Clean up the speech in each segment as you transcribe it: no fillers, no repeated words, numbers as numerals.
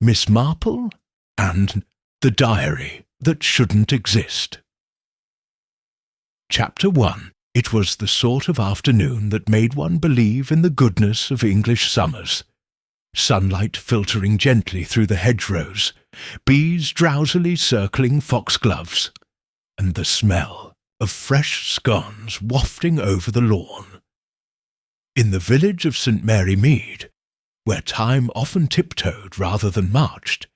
Miss Marple and the Diary That Shouldn't Exist. Chapter 1. It was the sort of afternoon that made one believe in the goodness of English summers. Sunlight filtering gently through the hedgerows, bees drowsily circling foxgloves, and the smell of fresh scones wafting over the lawn. In the village of St. Mary Mead, where time often tiptoed rather than marched,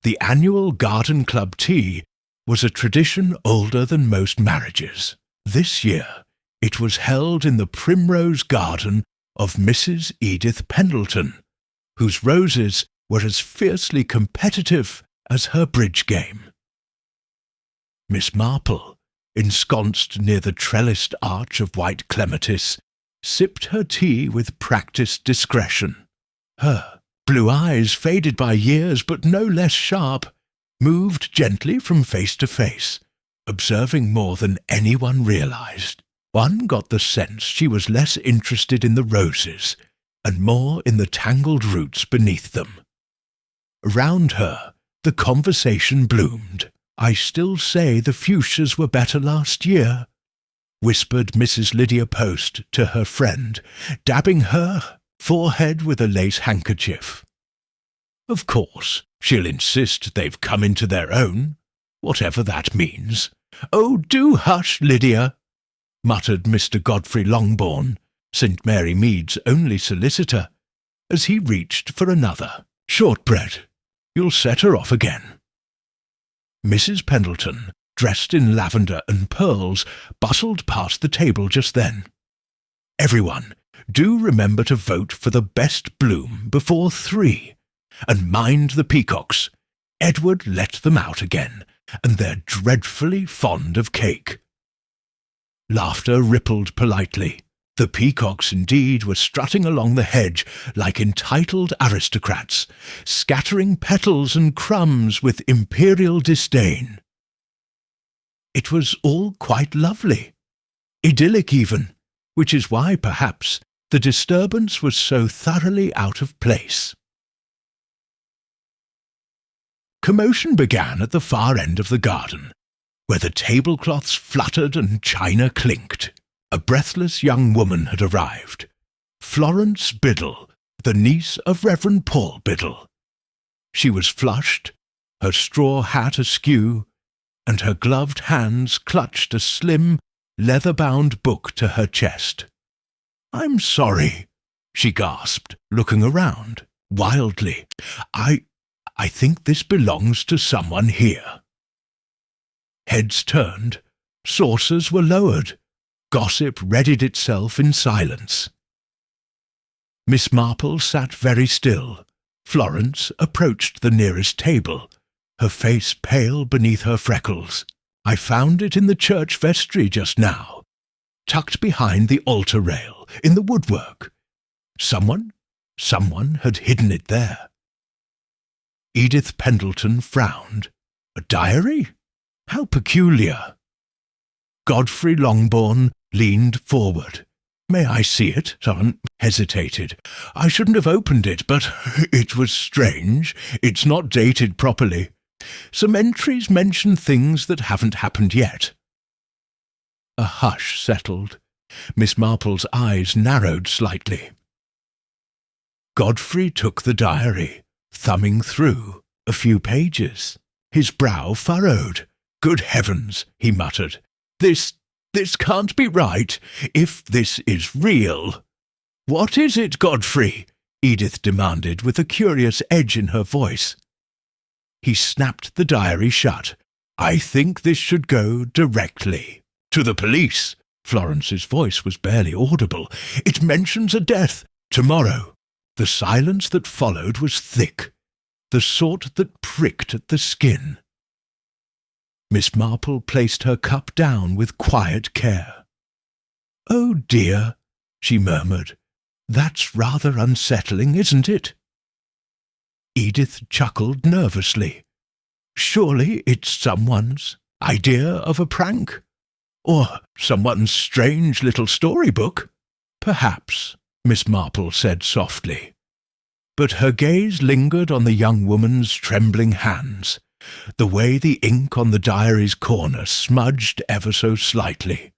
the annual garden club tea was a tradition older than most marriages. This year it was held in the primrose garden of Mrs. Edith Pendleton, whose roses were as fiercely competitive as her bridge game. Miss Marple, ensconced near the trellised arch of white clematis, sipped her tea with practised discretion. Her blue eyes, faded by years but no less sharp, moved gently from face to face, observing more than anyone realized. One got the sense she was less interested in the roses and more in the tangled roots beneath them. Around her, the conversation bloomed. "I still say the fuchsias were better last year," whispered Mrs. Lydia Post to her friend, dabbing her forehead with a lace handkerchief. "Of course, she'll insist they've come into their own, whatever that means." "Oh, do hush, Lydia," muttered Mr. Godfrey Longbourn, St. Mary Mead's only solicitor, as he reached for another. "Shortbread, you'll set her off again." Mrs. Pendleton, dressed in lavender and pearls, bustled past the table just then. "Everyone, do remember to vote for the best bloom before 3, and mind the peacocks. Edward let them out again, and they're dreadfully fond of cake." Laughter rippled politely. The peacocks indeed were strutting along the hedge like entitled aristocrats, scattering petals and crumbs with imperial disdain. It was all quite lovely, idyllic even, which is why, perhaps, the disturbance was so thoroughly out of place. Commotion began at the far end of the garden, where the tablecloths fluttered and china clinked. A breathless young woman had arrived, Florence Biddle, the niece of Reverend Paul Biddle. She was flushed, her straw hat askew, and her gloved hands clutched a slim, leather-bound book to her chest. "I'm sorry," she gasped, looking around, wildly. I think this belongs to someone here." Heads turned, saucers were lowered, gossip readied itself in silence. Miss Marple sat very still. Florence approached the nearest table, her face pale beneath her freckles. "I found it in the church vestry just now, tucked behind the altar rail, in the woodwork. Someone had hidden it there." Edith Pendleton frowned. "A diary? How peculiar." Godfrey Longbourn leaned forward. "May I see it?" Someone hesitated. "I shouldn't have opened it, but it was strange. It's not dated properly. Some entries mention things that haven't happened yet." A hush settled. Miss Marple's eyes narrowed slightly. Godfrey took the diary, thumbing through a few pages. His brow furrowed. "Good heavens," he muttered. This can't be right, if this is real." "What is it, Godfrey?" Edith demanded, with a curious edge in her voice. He snapped the diary shut. "I think this should go directly." "To the police." Florence's voice was barely audible. "It mentions a death. Tomorrow." The silence that followed was thick, the sort that pricked at the skin. Miss Marple placed her cup down with quiet care. "Oh dear," she murmured. "That's rather unsettling, isn't it?" Edith chuckled nervously. "Surely it's someone's idea of a prank? Or someone's strange little storybook?" "Perhaps," Miss Marple said softly. but her gaze lingered on the young woman's trembling hands, the way the ink on the diary's corner smudged ever so slightly.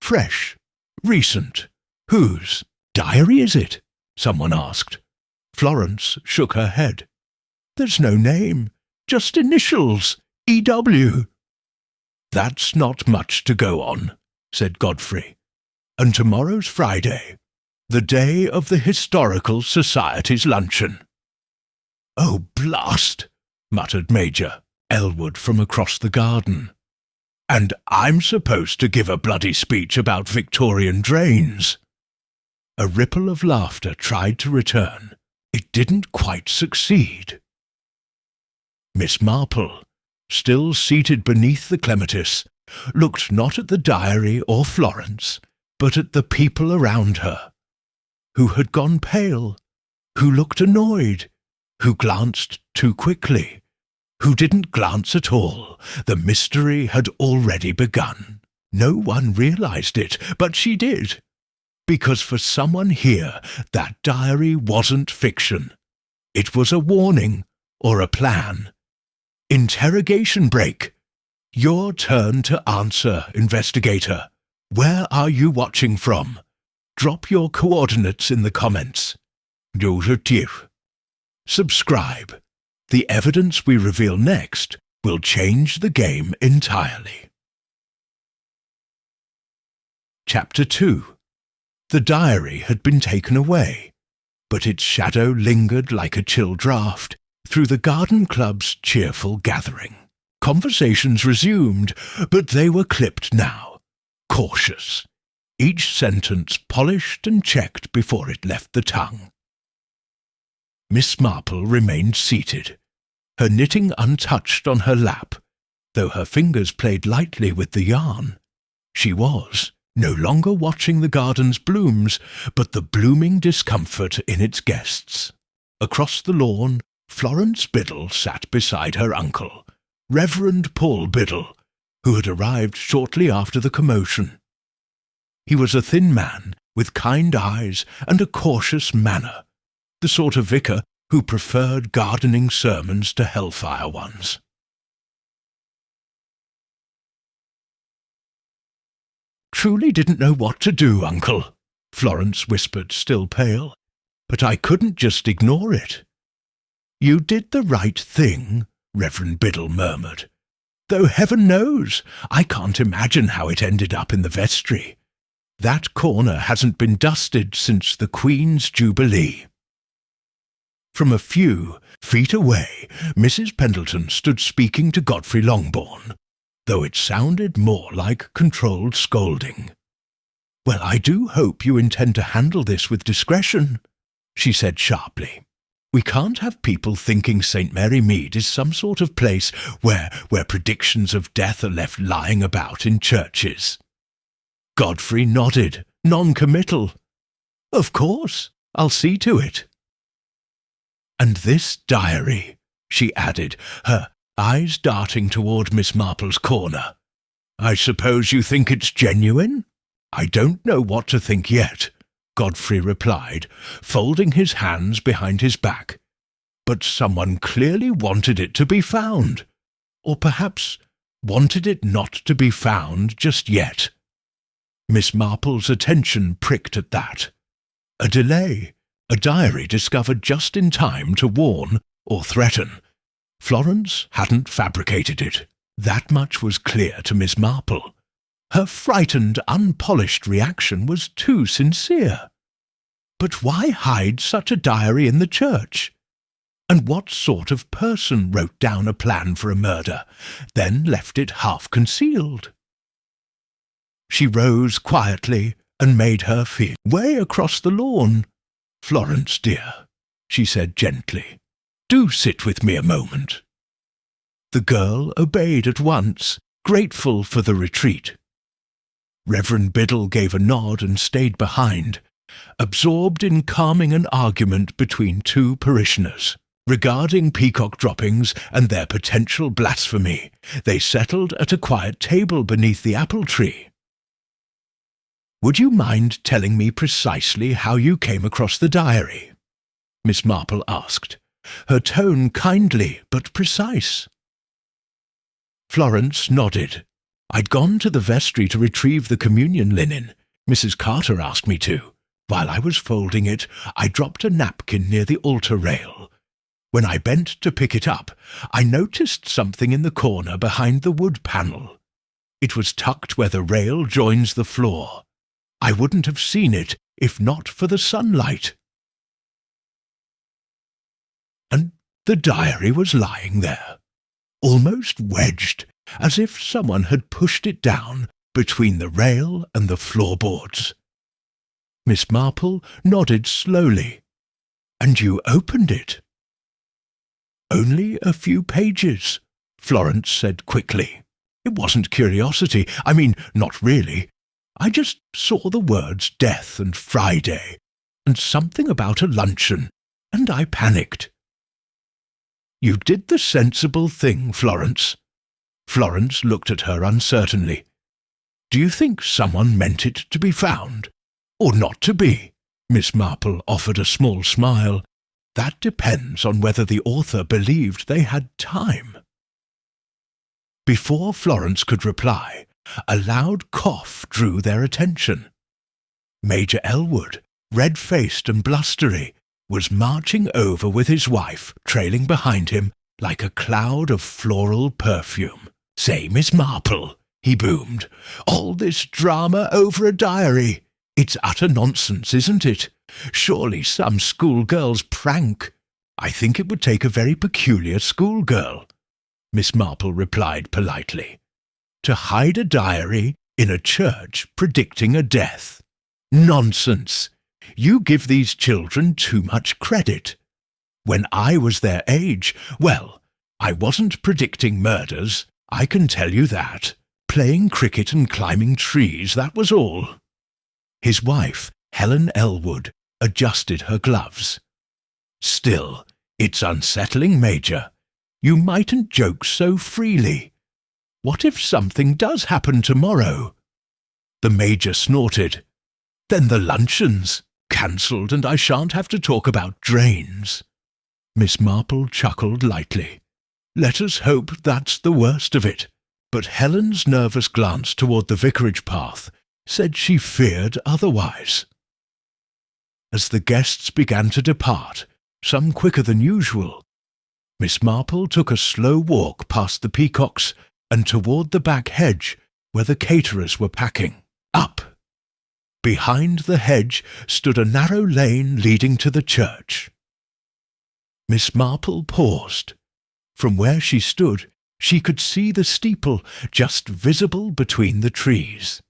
Fresh, recent. Whose diary is it? Someone asked. Florence shook her head. There's no name, just initials, E.W. That's not much to go on, said Godfrey. And tomorrow's Friday, the day of the Historical Society's luncheon. Oh, blast, muttered Major Elwood from across the garden. And I'm supposed to give a bloody speech about Victorian drains. A ripple of laughter tried to return. It didn't quite succeed. Miss Marple, still seated beneath the clematis, looked not at the diary or Florence, but at the people around her, who had gone pale, who looked annoyed, who glanced too quickly, who didn't glance at all. The mystery had already begun. No one realized it, but she did. Because for someone here, that diary wasn't fiction. It was a warning, or a plan. Interrogation break. Your turn to answer, investigator. Where are you watching from? Drop your coordinates in the comments. Subscribe. The evidence we reveal next will change the game entirely. Chapter 2. The diary had been taken away, but its shadow lingered like a chill draught through the garden club's cheerful gathering. Conversations resumed, but they were clipped now, cautious, each sentence polished and checked before it left the tongue. Miss Marple remained seated, her knitting untouched on her lap, though her fingers played lightly with the yarn. She was no longer watching the garden's blooms, but the blooming discomfort in its guests. Across the lawn, Florence Biddle sat beside her uncle, Reverend Paul Biddle, who had arrived shortly after the commotion. He was a thin man with kind eyes and a cautious manner, the sort of vicar who preferred gardening sermons to hellfire ones. "Truly didn't know what to do, Uncle," Florence whispered, still pale, "but I couldn't just ignore it." "You did the right thing," Reverend Biddle murmured, "though heaven knows I can't imagine how it ended up in the vestry. That corner hasn't been dusted since the Queen's Jubilee." From a few feet away, Mrs. Pendleton stood speaking to Godfrey Longbourn, though it sounded more like controlled scolding. "Well, I do hope you intend to handle this with discretion," she said sharply. "We can't have people thinking St. Mary Mead is some sort of place where predictions of death are left lying about in churches." Godfrey nodded, non-committal. "Of course, I'll see to it." "And this diary," she added, her eyes darting toward Miss Marple's corner. "I suppose you think it's genuine?" "I don't know what to think yet," Godfrey replied, folding his hands behind his back. "But someone clearly wanted it to be found. Or perhaps wanted it not to be found just yet." Miss Marple's attention pricked at that. A delay, a diary discovered just in time to warn or threaten. Florence hadn't fabricated it. That much was clear to Miss Marple. Her frightened, unpolished reaction was too sincere. But why hide such a diary in the church? And what sort of person wrote down a plan for a murder, then left it half concealed? She rose quietly and made her way across the lawn. "Florence, dear," she said gently, "do sit with me a moment." The girl obeyed at once, grateful for the retreat. Reverend Biddle gave a nod and stayed behind, absorbed in calming an argument between two parishioners. Regarding peacock droppings and their potential blasphemy, they settled at a quiet table beneath the apple tree. "Would you mind telling me precisely how you came across the diary?" Miss Marple asked, her tone kindly but precise. Florence nodded. I'd gone to the vestry to retrieve the communion linen. Mrs. Carter asked me to. While I was folding it, I dropped a napkin near the altar rail. When I bent to pick it up, I noticed something in the corner behind the wood panel. It was tucked where the rail joins the floor. I wouldn't have seen it if not for the sunlight. And the diary was lying there, almost wedged, as if someone had pushed it down between the rail and the floorboards. Miss Marple nodded slowly. And you opened it? Only a few pages, Florence said quickly. It wasn't curiosity. I mean, not really. I just saw the words death and Friday, and something about a luncheon, and I panicked. You did the sensible thing, Florence. Florence looked at her uncertainly. Do you think someone meant it to be found? Or not to be? Miss Marple offered a small smile. That depends on whether the author believed they had time. Before Florence could reply, a loud cough drew their attention. Major Elwood, red-faced and blustery, was marching over with his wife, trailing behind him like a cloud of floral perfume. Say, Miss Marple, he boomed, all this drama over a diary. It's utter nonsense, isn't it? Surely some schoolgirl's prank. I think it would take a very peculiar schoolgirl, Miss Marple replied politely, to hide a diary in a church predicting a death. Nonsense! You give these children too much credit. When I was their age, well, I wasn't predicting murders, I can tell you that. Playing cricket and climbing trees, that was all. His wife, Helen Elwood, adjusted her gloves. Still, it's unsettling, Major. You mightn't joke so freely. What if something does happen tomorrow? The Major snorted. Then the luncheon's cancelled and I shan't have to talk about drains. Miss Marple chuckled lightly. Let us hope that's the worst of it. But Helen's nervous glance toward the vicarage path said she feared otherwise. As the guests began to depart, some quicker than usual, Miss Marple took a slow walk past the peacocks and toward the back hedge where the caterers were packing. Up! Behind the hedge stood a narrow lane leading to the church. Miss Marple paused. From where she stood, she could see the steeple just visible between the trees.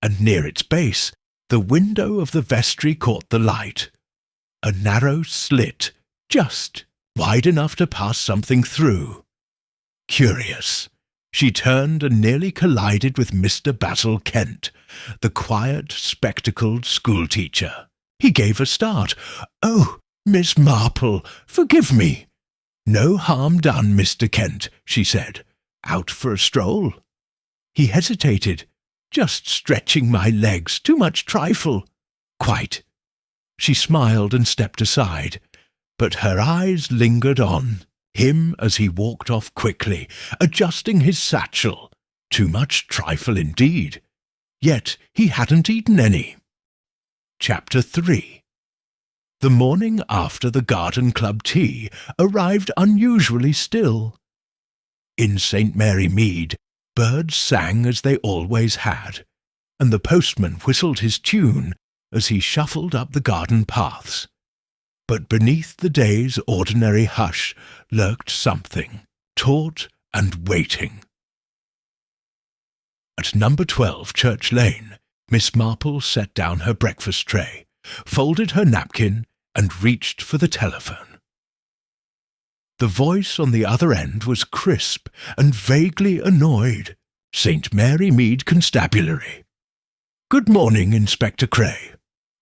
And near its base, the window of the vestry caught the light. A narrow slit, just wide enough to pass something through. Curious. She turned and nearly collided with Mr. Basil Kent, the quiet, spectacled schoolteacher. He gave a start. Oh, Miss Marple, forgive me. No harm done, Mr. Kent, she said. Out for a stroll? He hesitated. Just stretching my legs, too much trifle. Quite. She smiled and stepped aside, but her eyes lingered on him as he walked off quickly, adjusting his satchel. Too much trifle indeed. Yet he hadn't eaten any. Chapter 3. The morning after the garden club tea arrived unusually still. In St. Mary Mead, birds sang as they always had, and the postman whistled his tune as he shuffled up the garden paths. But beneath the day's ordinary hush lurked something, taut and waiting. At number 12 Church Lane, Miss Marple set down her breakfast tray, folded her napkin, and reached for the telephone. The voice on the other end was crisp and vaguely annoyed. St. Mary Mead Constabulary. "Good morning, Inspector Cray,"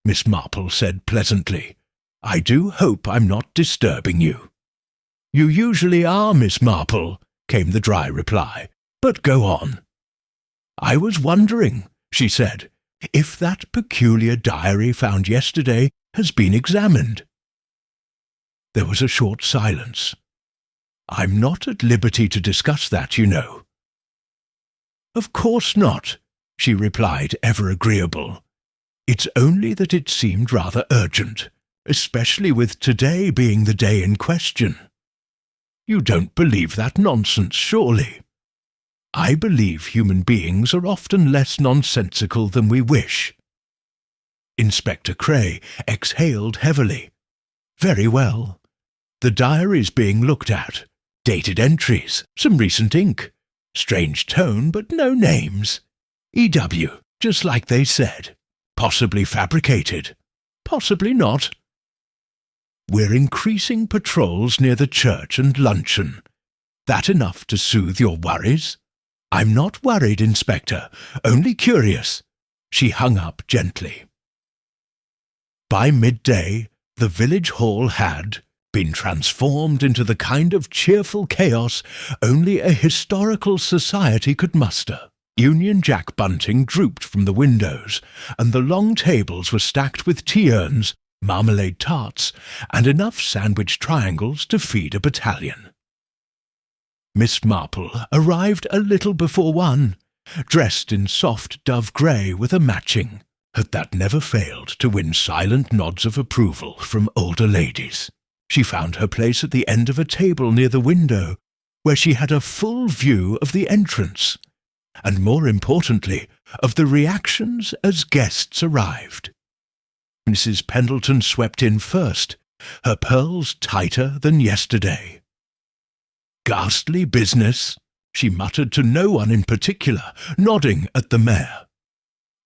Miss Marple said pleasantly. "I do hope I'm not disturbing you." "You usually are, Miss Marple," came the dry reply. "But go on." "I was wondering," she said, "if that peculiar diary found yesterday has been examined." There was a short silence. "I'm not at liberty to discuss that, you know." "Of course not," she replied, ever agreeable. "It's only that it seemed rather urgent, especially with today being the day in question. You don't believe that nonsense, surely?" "I believe human beings are often less nonsensical than we wish." Inspector Cray exhaled heavily. "Very well. The diary's being looked at. Dated entries, some recent ink. Strange tone, but no names. E.W., just like they said. Possibly fabricated. Possibly not. We're increasing patrols near the church and luncheon. That enough to soothe your worries?" "I'm not worried, Inspector, only curious." She hung up gently. By midday, the village hall had been transformed into the kind of cheerful chaos only a historical society could muster. Union Jack bunting drooped from the windows, and the long tables were stacked with tea-urns, marmalade tarts, and enough sandwich triangles to feed a battalion. Miss Marple arrived a little before 1, dressed in soft dove grey with a matching, that never failed to win silent nods of approval from older ladies. She found her place at the end of a table near the window, where she had a full view of the entrance, and more importantly, of the reactions as guests arrived. Mrs. Pendleton swept in first, her pearls tighter than yesterday. "Ghastly business," she muttered to no one in particular, nodding at the mayor.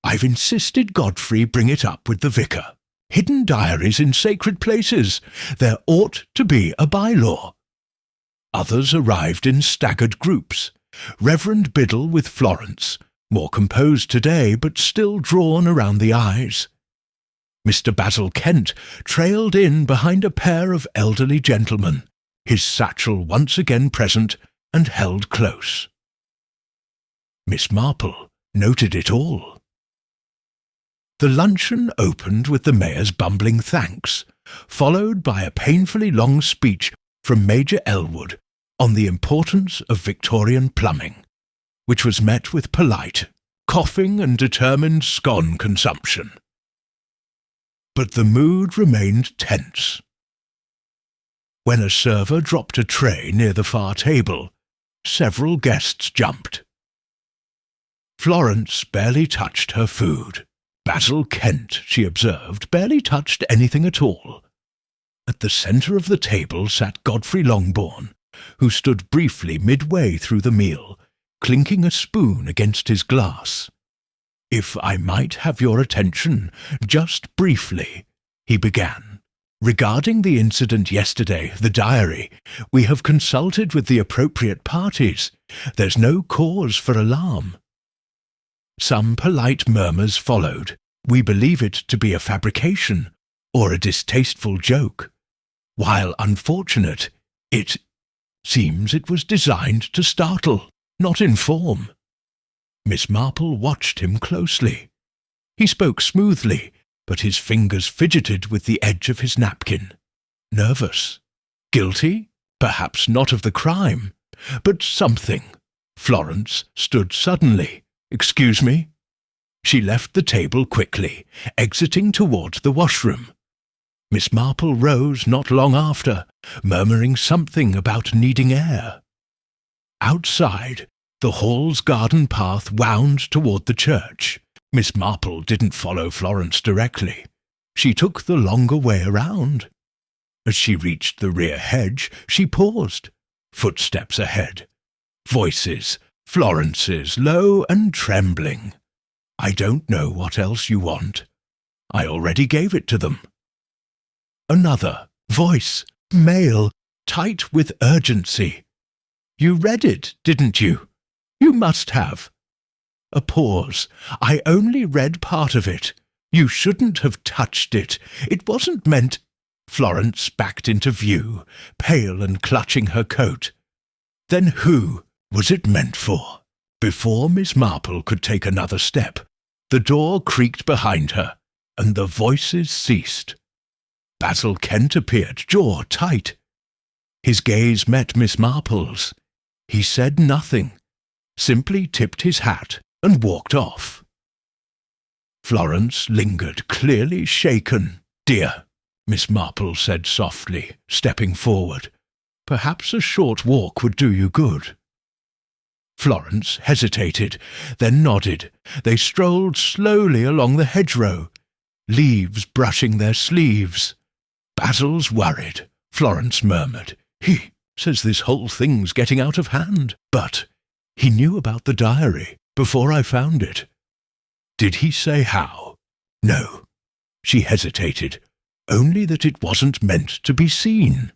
"I've insisted Godfrey bring it up with the vicar. Hidden diaries in sacred places. There ought to be a bylaw." Others arrived in staggered groups. Reverend Biddle with Florence, more composed today but still drawn around the eyes. Mr. Basil Kent trailed in behind a pair of elderly gentlemen, his satchel once again present and held close. Miss Marple noted it all. The luncheon opened with the mayor's bumbling thanks, followed by a painfully long speech from Major Elwood on the importance of Victorian plumbing, which was met with polite coughing and determined scone consumption. But the mood remained tense. When a server dropped a tray near the far table, several guests jumped. Florence barely touched her food. Basil Kent, she observed, barely touched anything at all. At the centre of the table sat Godfrey Longbourn, who stood briefly midway through the meal, clinking a spoon against his glass. "If I might have your attention, just briefly," he began. "Regarding the incident yesterday, the diary, we have consulted with the appropriate parties. There's no cause for alarm." Some polite murmurs followed. "We believe it to be a fabrication, or a distasteful joke. While unfortunate, it seems it was designed to startle, not inform." Miss Marple watched him closely. He spoke smoothly, but his fingers fidgeted with the edge of his napkin. Nervous. Guilty? Perhaps not of the crime, but something. Florence stood suddenly. "Excuse me?" She left the table quickly, exiting toward the washroom. Miss Marple rose not long after, murmuring something about needing air. Outside, the hall's garden path wound toward the church. Miss Marple didn't follow Florence directly. She took the longer way around. As she reached the rear hedge, she paused. Footsteps ahead. Voices, Florence's, low and trembling. "I don't know what else you want. I already gave it to them." Another voice, male, tight with urgency. "You read it, didn't you? You must have." A pause. "I only read part of it. You shouldn't have touched it. It wasn't meant—" Florence backed into view, pale and clutching her coat. Then who was it meant for? Before Miss Marple could take another step, the door creaked behind her, and the voices ceased. Basil Kent appeared, jaw tight. His gaze met Miss Marple's. He said nothing, simply tipped his hat and walked off. Florence lingered, clearly shaken. "Dear," Miss Marple said softly, stepping forward. "Perhaps a short walk would do you good." Florence hesitated, then nodded. They strolled slowly along the hedgerow, leaves brushing their sleeves. "Basil's worried," Florence murmured. "He says this whole thing's getting out of hand. But he knew about the diary before I found it." "Did he say how?" "No." She hesitated. "Only that it wasn't meant to be seen."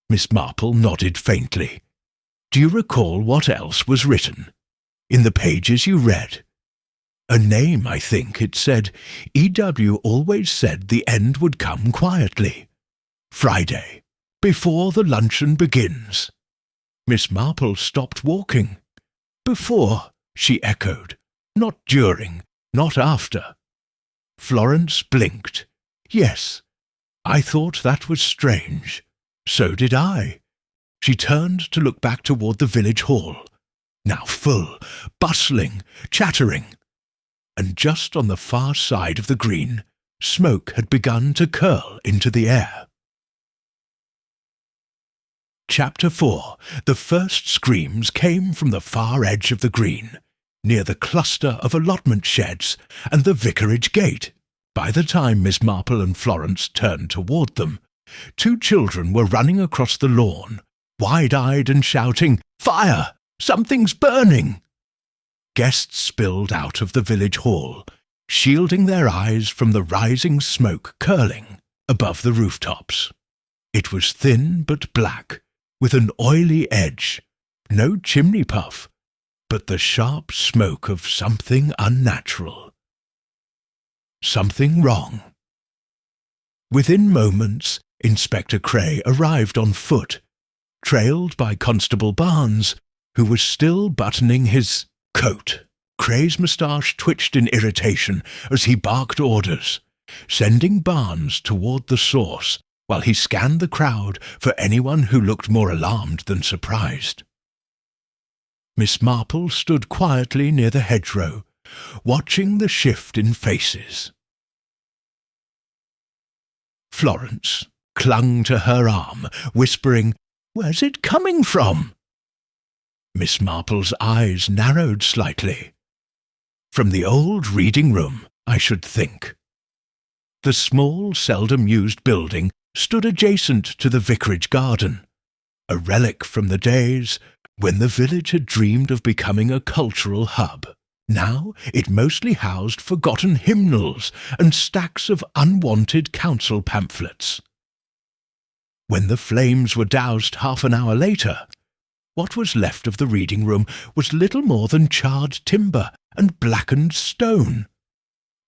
Miss Marple nodded faintly. "Do you recall what else was written? In the pages you read?" "A name, I think. It said, E.W. always said the end would come quietly. Friday, before the luncheon begins." Miss Marple stopped walking. "Before," she echoed. "Not during, not after." Florence blinked. "Yes, I thought that was strange. So did I." She turned to look back toward the village hall, now full, bustling, chattering. And just on the far side of the green, smoke had begun to curl into the air. Chapter 4. The first screams came from the far edge of the green, near the cluster of allotment sheds and the vicarage gate. By the time Miss Marple and Florence turned toward them, 2 children were running across the lawn, wide-eyed and shouting, "Fire! Something's burning!" Guests spilled out of the village hall, shielding their eyes from the rising smoke curling above the rooftops. It was thin but black, with an oily edge, no chimney puff, but the sharp smoke of something unnatural. Something wrong. Within moments, Inspector Cray arrived on foot, trailed by Constable Barnes, who was still buttoning his coat. Cray's moustache twitched in irritation as he barked orders, sending Barnes toward the source while he scanned the crowd for anyone who looked more alarmed than surprised. Miss Marple stood quietly near the hedgerow, watching the shift in faces. Florence clung to her arm, whispering, "Where's it coming from?" Miss Marple's eyes narrowed slightly. "From the old reading room, I should think." The small, seldom-used building stood adjacent to the vicarage garden, a relic from the days when the village had dreamed of becoming a cultural hub. Now it mostly housed forgotten hymnals and stacks of unwanted council pamphlets. When the flames were doused half an hour later, what was left of the reading room was little more than charred timber and blackened stone.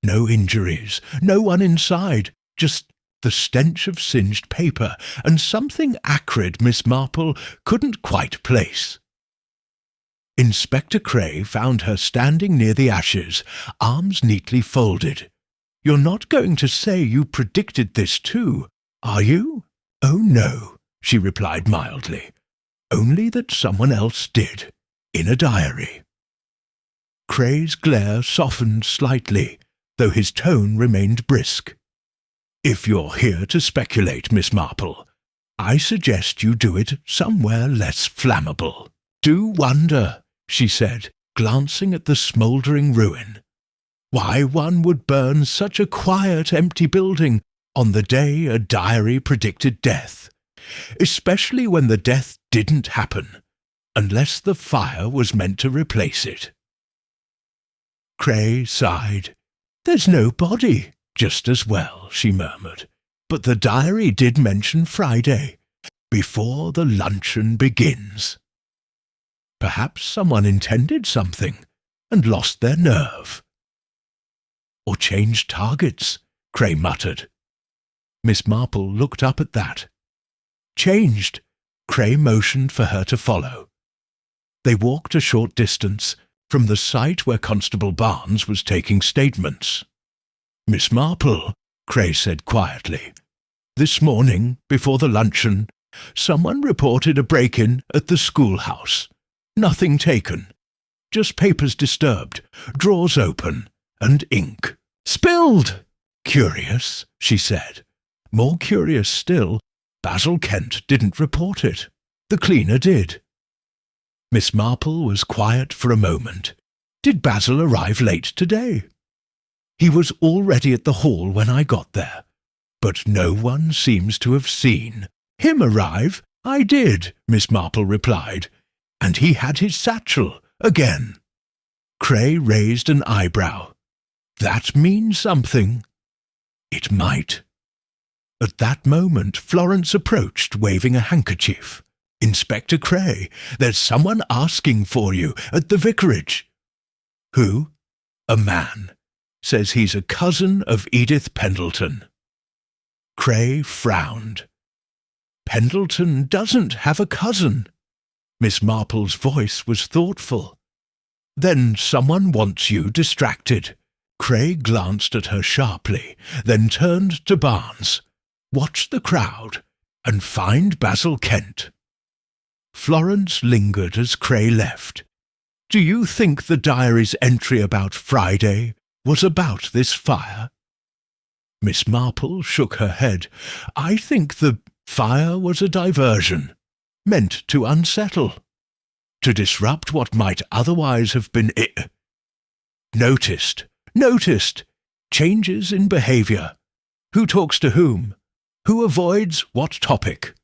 No injuries, no one inside, just the stench of singed paper and something acrid Miss Marple couldn't quite place. Inspector Cray found her standing near the ashes, arms neatly folded. "You're not going to say you predicted this too, are you?" "Oh, no," she replied mildly. "Only that someone else did, in a diary." Cray's glare softened slightly, though his tone remained brisk. "If you're here to speculate, Miss Marple, I suggest you do it somewhere less flammable." "Do wonder," she said, glancing at the smouldering ruin, "why one would burn such a quiet, empty building on the day a diary predicted death, especially when the death didn't happen, unless the fire was meant to replace it." Cray sighed. "There's no body." "Just as well," she murmured. "But the diary did mention Friday, before the luncheon begins." Perhaps someone intended something and lost their nerve. "Or changed targets," Cray muttered. Miss Marple looked up at that. "Changed," Cray motioned for her to follow. They walked a short distance from the site where Constable Barnes was taking statements. "Miss Marple," Cray said quietly, This morning, before the luncheon, someone reported a break-in at the schoolhouse. Nothing taken. Just papers disturbed, drawers open, and ink. Spilled! Curious, she said. More curious still, Basil Kent didn't report it. The cleaner did. Miss Marple was quiet for a moment. Did Basil arrive late today? He was already at the hall when I got there, but no one seems to have seen him arrive. I did, Miss Marple replied, and he had his satchel again. Cray raised an eyebrow. That means something. It might. At that moment Florence approached, waving a handkerchief. Inspector Cray, there's someone asking for you at the vicarage. Who? A man. Says he's a cousin of Edith Pendleton. Cray frowned. Pendleton doesn't have a cousin. Miss Marple's voice was thoughtful. Then someone wants you distracted. Cray glanced at her sharply, then turned to Barnes. Watch the crowd, and find Basil Kent. Florence lingered as Cray left. Do you think the diary's entry about Friday was about this fire? Miss Marple shook her head. I think the fire was a diversion, meant to unsettle, to disrupt what might otherwise have been noticed, changes in behaviour. Who talks to whom? Who avoids what topic?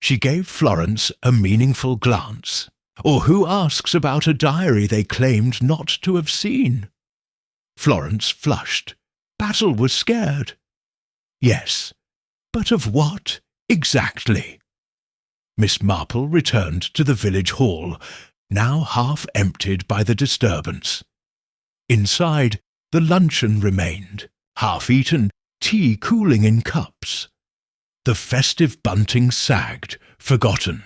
She gave Florence a meaningful glance. Or who asks about a diary they claimed not to have seen? Florence flushed. Basil was scared. Yes, but of what exactly? Miss Marple returned to the village hall, now half emptied by the disturbance. Inside, the luncheon remained, half eaten, tea cooling in cups. The festive bunting sagged, forgotten.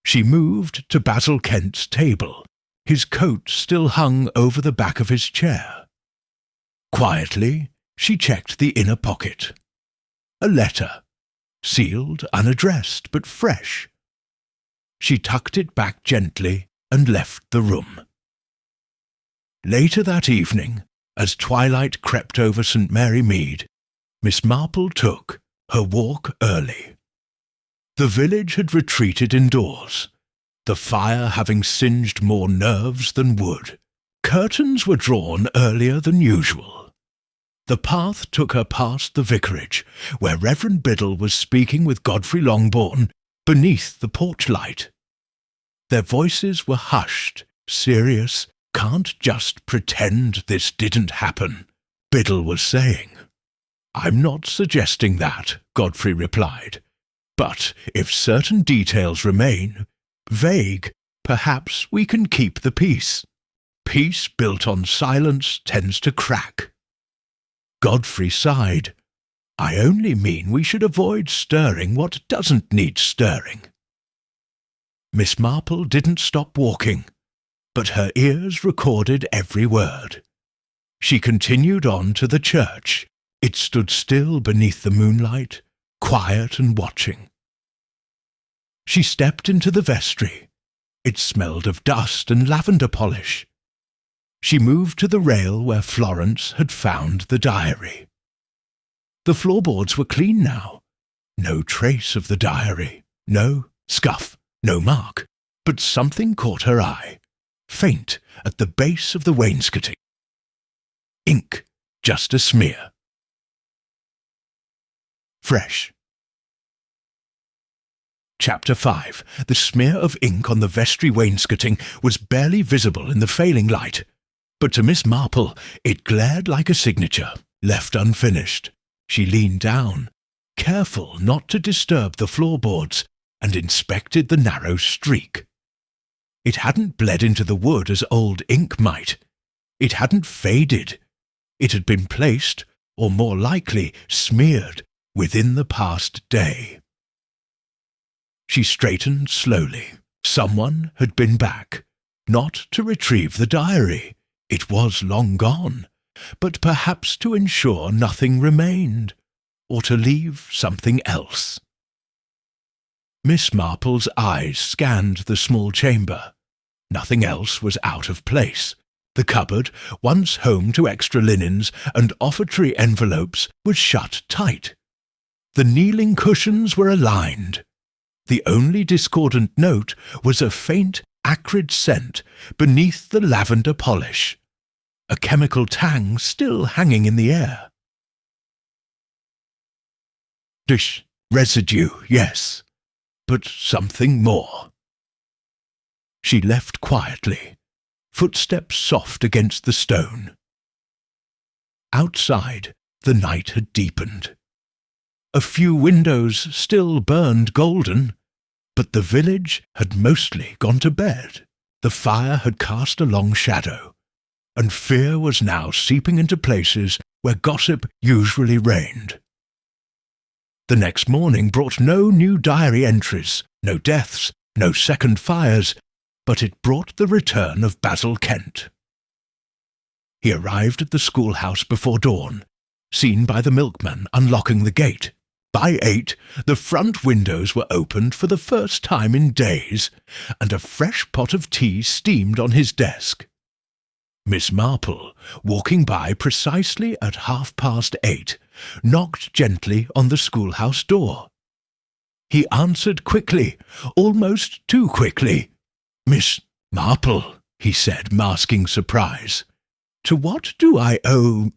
She moved to Basil Kent's table. His coat still hung over the back of his chair. Quietly, she checked the inner pocket. A letter, sealed, unaddressed, but fresh. She tucked it back gently and left the room. Later that evening, as twilight crept over St. Mary Mead, Miss Marple took her walk early. The village had retreated indoors, the fire having singed more nerves than wood. Curtains were drawn earlier than usual. The path took her past the vicarage, where Reverend Biddle was speaking with Godfrey Longbourn beneath the porch light. Their voices were hushed, serious. Can't just pretend this didn't happen, Biddle was saying. I'm not suggesting that, Godfrey replied. But if certain details remain vague, perhaps we can keep the peace. Peace built on silence tends to crack. Godfrey sighed. I only mean we should avoid stirring what doesn't need stirring. Miss Marple didn't stop walking, but her ears recorded every word. She continued on to the church. It stood still beneath the moonlight, quiet and watching. She stepped into the vestry. It smelled of dust and lavender polish. She moved to the rail where Florence had found the diary. The floorboards were clean now. No trace of the diary. No scuff, no mark. But something caught her eye. Faint at the base of the wainscoting. Ink, just a smear. Fresh. Chapter 5. The smear of ink on the vestry wainscoting was barely visible in the failing light, but to Miss Marple it glared like a signature, left unfinished. She leaned down, careful not to disturb the floorboards, and inspected the narrow streak. It hadn't bled into the wood as old ink might. It hadn't faded. It had been placed, or more likely smeared, within the past day. She straightened slowly. Someone had been back, not to retrieve the diary. It was long gone, but perhaps to ensure nothing remained. or to leave something else. Miss Marple's eyes scanned the small chamber. Nothing else was out of place. The cupboard, once home to extra linens and offertory envelopes, was shut tight. The kneeling cushions were aligned. The only discordant note was a faint, acrid scent beneath the lavender polish, a chemical tang still hanging in the air. Dish residue, yes, but something more. She left quietly, footsteps soft against the stone. Outside, the night had deepened. A few windows still burned golden, but the village had mostly gone to bed. The fire had cast a long shadow, and fear was now seeping into places where gossip usually reigned. The next morning brought no new diary entries, no deaths, no second fires, but it brought the return of Basil Kent. He arrived at the schoolhouse before dawn, seen by the milkman unlocking the gate. By 8, the front windows were opened for the first time in days, and a fresh pot of tea steamed on his desk. Miss Marple, walking by precisely at 8:30, knocked gently on the schoolhouse door. He answered quickly, almost too quickly. "Miss Marple," he said, masking surprise. "To what do I owe—"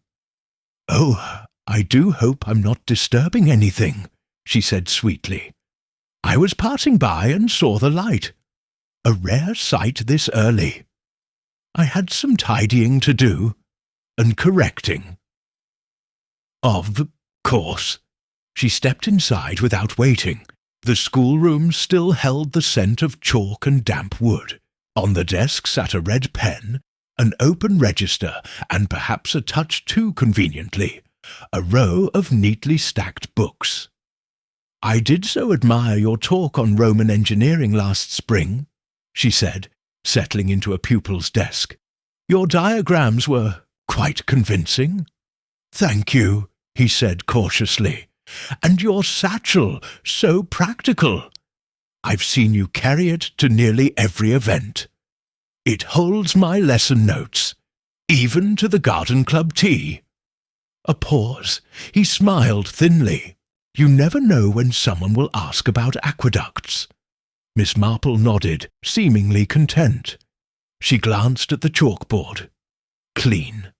"Oh, I do hope I'm not disturbing anything," she said sweetly. "I was passing by and saw the light. A rare sight this early. I had some tidying to do, and correcting." "Of course." She stepped inside without waiting. The schoolroom still held the scent of chalk and damp wood. On the desk sat a red pen, an open register, and perhaps a touch too conveniently, a row of neatly stacked books. "I did so admire your talk on Roman engineering last spring," she said, settling into a pupil's desk. "Your diagrams were quite convincing." "Thank you," he said cautiously. "And your satchel, so practical. I've seen you carry it to nearly every event. It holds my lesson notes, even to the garden club tea." A pause. He smiled thinly. "You never know when someone will ask about aqueducts." Miss Marple nodded, seemingly content. She glanced at the chalkboard. Clean.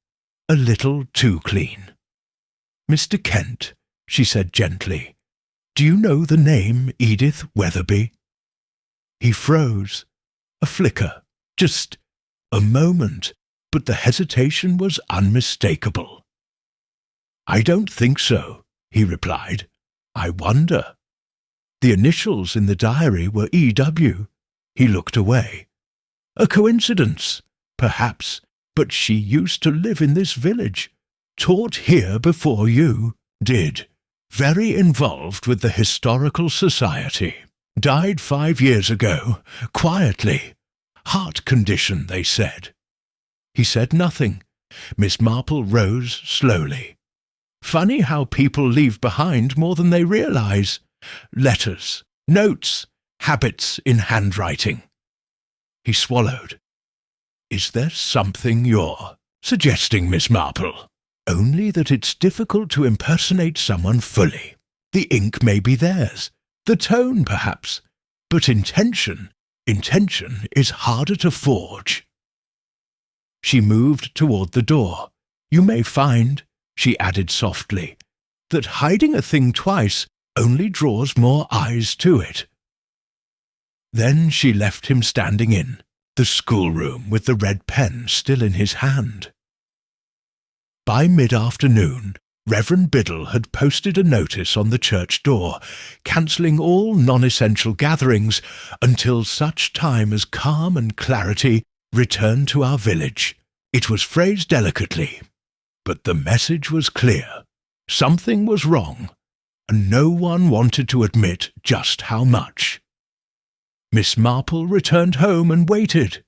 A little too clean. "Mr. Kent," she said gently, "do you know the name Edith Weatherby?" He froze. A flicker. Just a moment, but the hesitation was unmistakable. "I don't think so," he replied. "I wonder." The initials in the diary were E.W. He looked away. "A coincidence, perhaps, but she used to live in this village, taught here before you did, very involved with the Historical Society. Died 5 years ago, quietly. Heart condition, they said." He said nothing. Miss Marple rose slowly. "Funny how people leave behind more than they realize. Letters, notes, habits in handwriting." He swallowed. "Is there something you're suggesting, Miss Marple?" "Only that it's difficult to impersonate someone fully. The ink may be theirs, the tone perhaps, but intention is harder to forge." She moved toward the door. "You may find," she added softly, "that hiding a thing twice only draws more eyes to it." Then she left him standing in the schoolroom with the red pen still in his hand. By mid-afternoon, Reverend Biddle had posted a notice on the church door, cancelling all non-essential gatherings until such time as calm and clarity returned to our village. It was phrased delicately, but the message was clear. Something was wrong, and no one wanted to admit just how much. Miss Marple returned home and waited.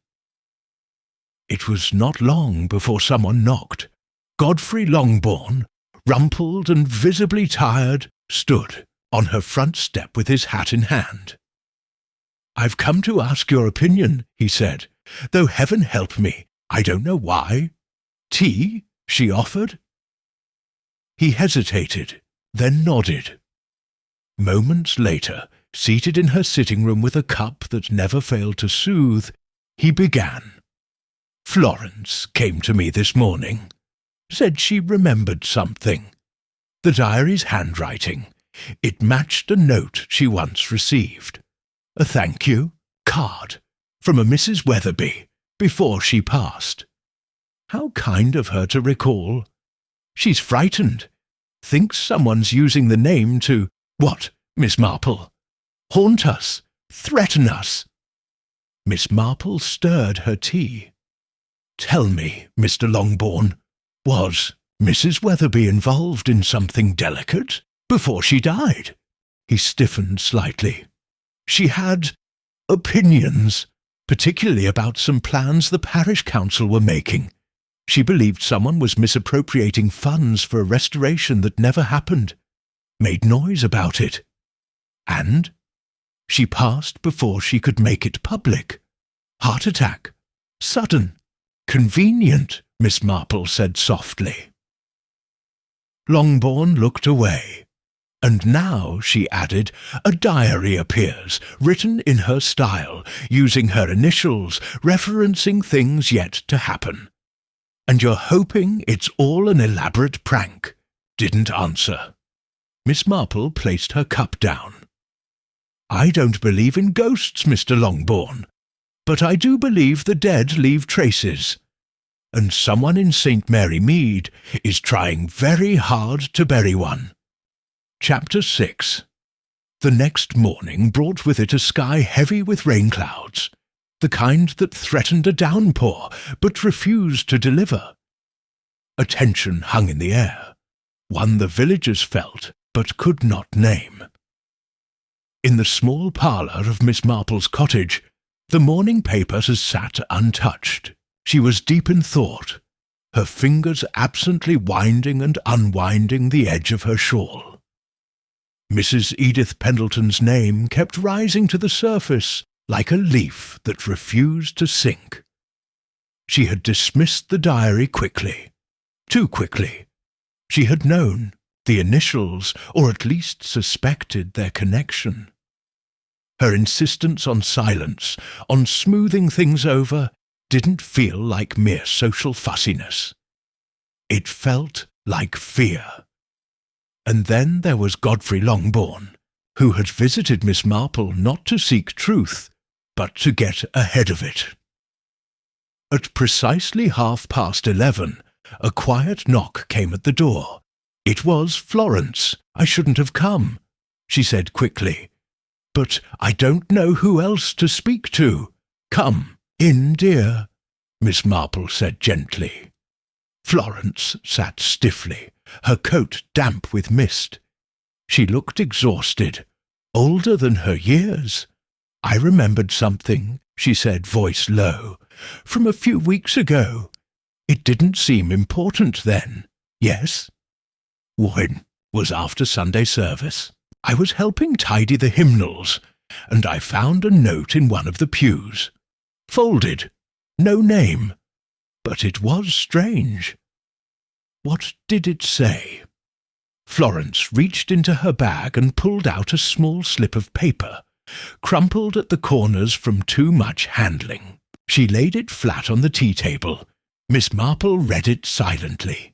It was not long before someone knocked. Godfrey Longbourn, rumpled and visibly tired, stood on her front step with his hat in hand. "I've come to ask your opinion," he said, "though heaven help me, I don't know why." "Tea?" she offered. He hesitated, then nodded. Moments later, seated in her sitting room with a cup that never failed to soothe, he began. "Florence came to me this morning. Said she remembered something. The diary's handwriting. It matched a note she once received. A thank you card from a Mrs. Weatherby before she passed. How kind of her to recall. She's frightened. Thinks someone's using the name to, what, Miss Marple? Haunt us, threaten us." Miss Marple stirred her tea. "Tell me, Mr. Longbourn, was Mrs. Weatherby involved in something delicate before she died?" He stiffened slightly. "She had opinions, particularly about some plans the parish council were making. She believed someone was misappropriating funds for a restoration that never happened. Made noise about it. And she passed before she could make it public. Heart attack. Sudden. Convenient," Miss Marple said softly. Longbourn looked away. "And now," she added, "a diary appears, written in her style, using her initials, referencing things yet to happen. And you're hoping it's all an elaborate prank." Didn't answer. Miss Marple placed her cup down. "I don't believe in ghosts, Mr. Longbourn, but I do believe the dead leave traces. And someone in St. Mary Mead is trying very hard to bury one." Chapter 6. The next morning brought with it a sky heavy with rain clouds, the kind that threatened a downpour but refused to deliver. A tension hung in the air, one the villagers felt but could not name. In the small parlour of Miss Marple's cottage, the morning paper had sat untouched. She was deep in thought, her fingers absently winding and unwinding the edge of her shawl. Mrs. Edith Pendleton's name kept rising to the surface like a leaf that refused to sink. She had dismissed the diary quickly, too quickly. She had known the initials, or at least suspected their connection. Her insistence on silence, on smoothing things over, didn't feel like mere social fussiness. It felt like fear. And then there was Godfrey Longbourn, who had visited Miss Marple not to seek truth, but to get ahead of it. At precisely 11:30, a quiet knock came at the door. "It was Florence. I shouldn't have come," she said quickly. "But I don't know who else to speak to." "Come in, dear," Miss Marple said gently. Florence sat stiffly, her coat damp with mist. She looked exhausted, older than her years. "I remembered something," she said, voice low, "from a few weeks ago. It didn't seem important then. Yes?" "When was after Sunday service. I was helping tidy the hymnals, and I found a note in one of the pews. Folded. No name. But it was strange." "What did it say?" Florence reached into her bag and pulled out a small slip of paper, crumpled at the corners from too much handling. She laid it flat on the tea-table. Miss Marple read it silently.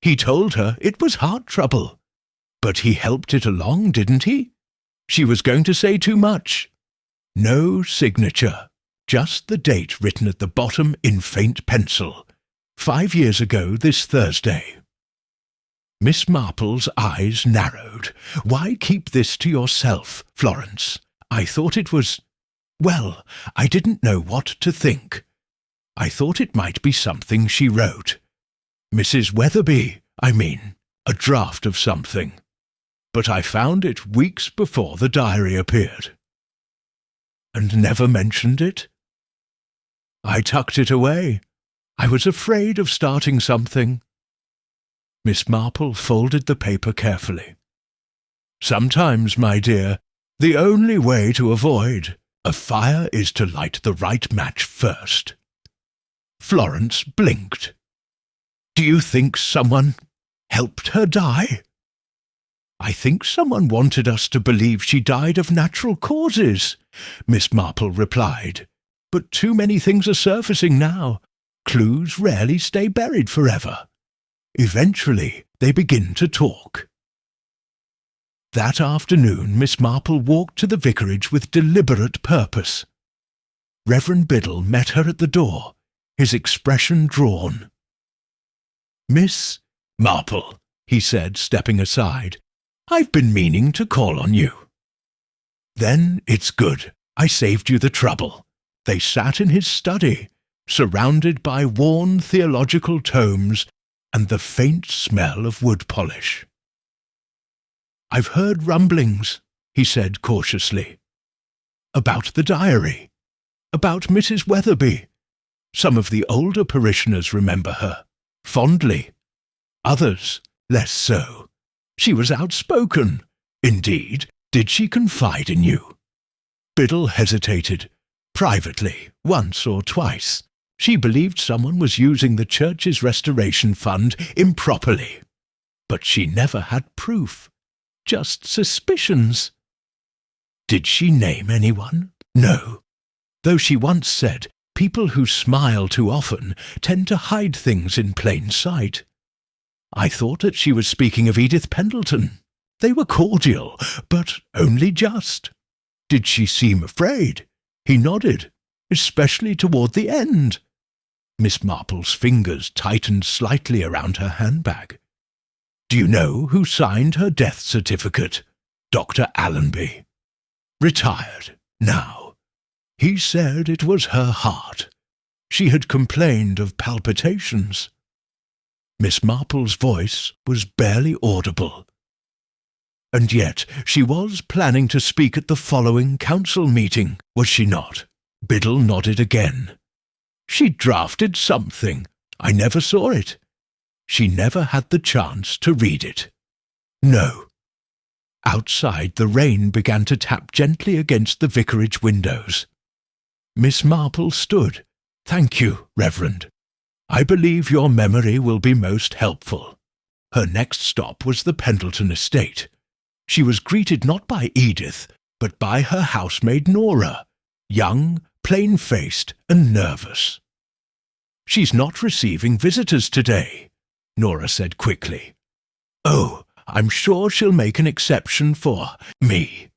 "He told her it was heart trouble. But he helped it along, didn't he? She was going to say too much. No signature, just the date written at the bottom in faint pencil. 5 years ago this Thursday." Miss Marple's eyes narrowed. "Why keep this to yourself, Florence? I thought it was... Well, I didn't know what to think. I thought it might be something she wrote. Mrs. Weatherby, I mean, a draft of something. But I found it weeks before the diary appeared." "And never mentioned it?" "I tucked it away. I was afraid of starting something." Miss Marple folded the paper carefully. "Sometimes, my dear, the only way to avoid a fire is to light the right match first." Florence blinked. "Do you think someone helped her die?" "I think someone wanted us to believe she died of natural causes," Miss Marple replied. "But too many things are surfacing now. Clues rarely stay buried forever. Eventually, they begin to talk." That afternoon, Miss Marple walked to the vicarage with deliberate purpose. Reverend Biddle met her at the door, his expression drawn. "Miss Marple," he said, stepping aside, "I've been meaning to call on you." "Then it's good. I saved you the trouble." They sat in his study, surrounded by worn theological tomes and the faint smell of wood polish. "I've heard rumblings," he said cautiously. "About the diary. About Mrs. Weatherby. Some of the older parishioners remember her, fondly. Others, less so. She was outspoken. Indeed, did she confide in you?" Biddle hesitated. Privately, once or twice. She believed someone was using the church's restoration fund improperly. But she never had proof. Just suspicions. Did she name anyone? No. Though she once said, people who smile too often tend to hide things in plain sight. I thought that she was speaking of Edith Pendleton. They were cordial, but only just. Did she seem afraid? He nodded, especially toward the end. Miss Marple's fingers tightened slightly around her handbag. "Do you know who signed her death certificate? Dr. Allenby. Retired, now. He said it was her heart. She had complained of palpitations." Miss Marple's voice was barely audible. "And yet she was planning to speak at the following council meeting, was she not?" Biddle nodded again. "She drafted something. I never saw it. She never had the chance to read it." "No." Outside, the rain began to tap gently against the vicarage windows. Miss Marple stood. "Thank you, Reverend. I believe your memory will be most helpful." Her next stop was the Pendleton estate. She was greeted not by Edith, but by her housemaid Nora, young, plain-faced, and nervous. "She's not receiving visitors today," Nora said quickly. "Oh, I'm sure she'll make an exception for me."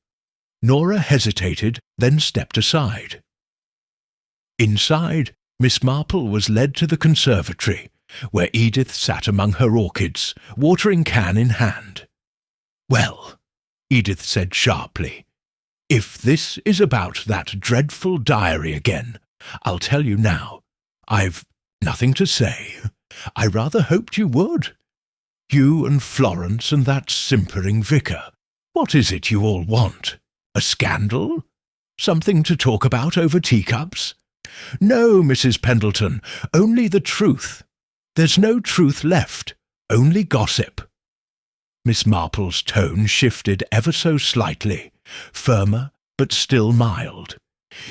Nora hesitated, then stepped aside. Inside, Miss Marple was led to the conservatory, where Edith sat among her orchids, watering can in hand. "Well," Edith said sharply, "if this is about that dreadful diary again, I'll tell you now. I've nothing to say. I rather hoped you would. You and Florence and that simpering vicar. What is it you all want? A scandal? Something to talk about over teacups? No, Mrs. Pendleton, only the truth. There's no truth left, only gossip." Miss Marple's tone shifted ever so slightly, firmer but still mild.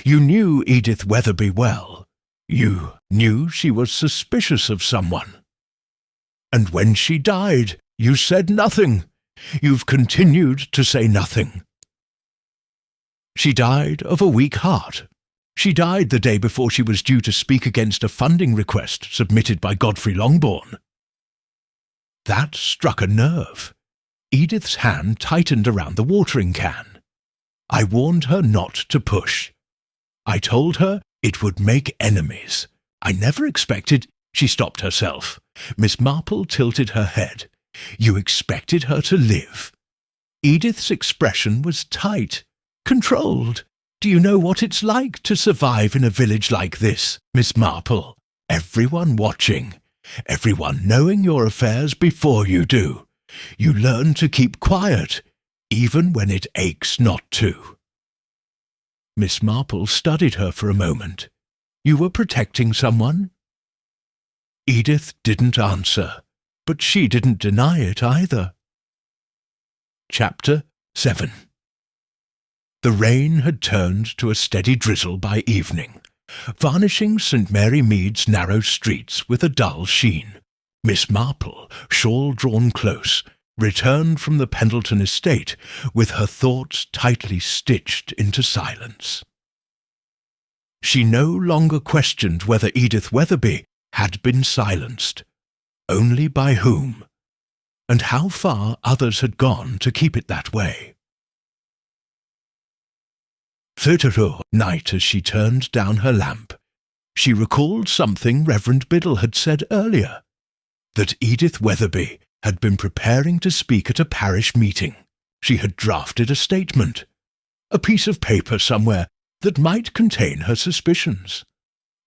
"You knew Edith Weatherby well. You knew she was suspicious of someone. And when she died, you said nothing. You've continued to say nothing." "She died of a weak heart. She died the day before she was due to speak against a funding request submitted by Godfrey Longbourn." That struck a nerve. Edith's hand tightened around the watering can. "I warned her not to push. I told her it would make enemies. I never expected—" She stopped herself. Miss Marple tilted her head. "You expected her to live." Edith's expression was tight, controlled. "Do you know what it's like to survive in a village like this, Miss Marple? Everyone watching, everyone knowing your affairs before you do. You learn to keep quiet, even when it aches not to." Miss Marple studied her for a moment. "You were protecting someone?" Edith didn't answer. but she didn't deny it either. Chapter 7. The rain had turned to a steady drizzle by evening, varnishing St. Mary Mead's narrow streets with a dull sheen. Miss Marple, shawl drawn close, returned from the Pendleton estate with her thoughts tightly stitched into silence. She no longer questioned whether Edith Weatherby had been silenced, only by whom, and how far others had gone to keep it that way. Third night, as she turned down her lamp, she recalled something Reverend Biddle had said earlier, that Edith Weatherby had been preparing to speak at a parish meeting. She had drafted a statement, a piece of paper somewhere that might contain her suspicions.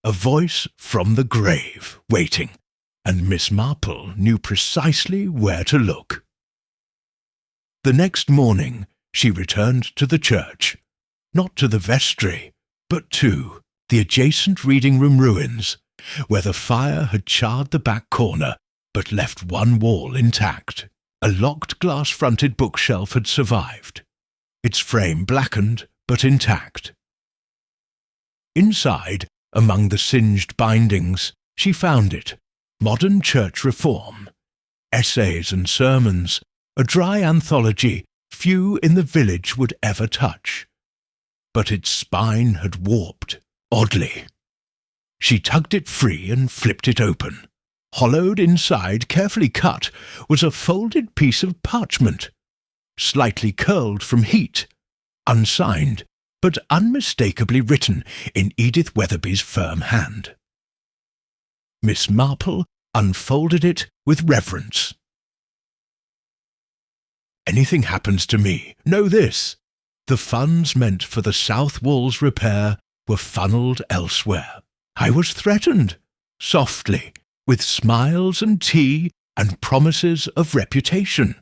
A voice from the grave waiting, and Miss Marple knew precisely where to look. The next morning she returned to the church, not to the vestry, but to the adjacent reading-room ruins, where the fire had charred the back corner but left one wall intact. A locked glass-fronted bookshelf had survived, its frame blackened but intact. Inside, among the singed bindings, she found it, Modern Church Reform, essays and sermons, a dry anthology few in the village would ever touch. But its spine had warped, oddly. She tugged it free and flipped it open. Hollowed inside, carefully cut, was a folded piece of parchment, slightly curled from heat, unsigned, but unmistakably written in Edith Weatherby's firm hand. Miss Marple unfolded it with reverence. Anything happens to me, know this: the funds meant for the south wall's repair were funneled elsewhere. I was threatened, softly, with smiles and tea and promises of reputation.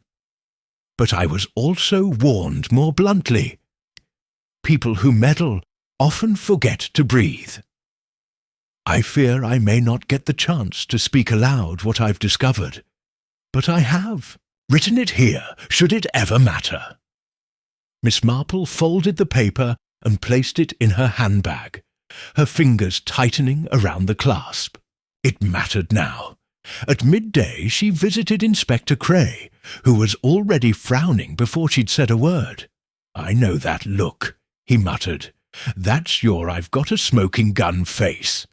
But I was also warned more bluntly. People who meddle often forget to breathe. I fear I may not get the chance to speak aloud what I've discovered, but I have written it here, should it ever matter. Miss Marple folded the paper and placed it in her handbag, her fingers tightening around the clasp. It mattered now. At midday she visited Inspector Cray, who was already frowning before she'd said a word. "I know that look," he muttered. "That's your I've got a smoking gun face."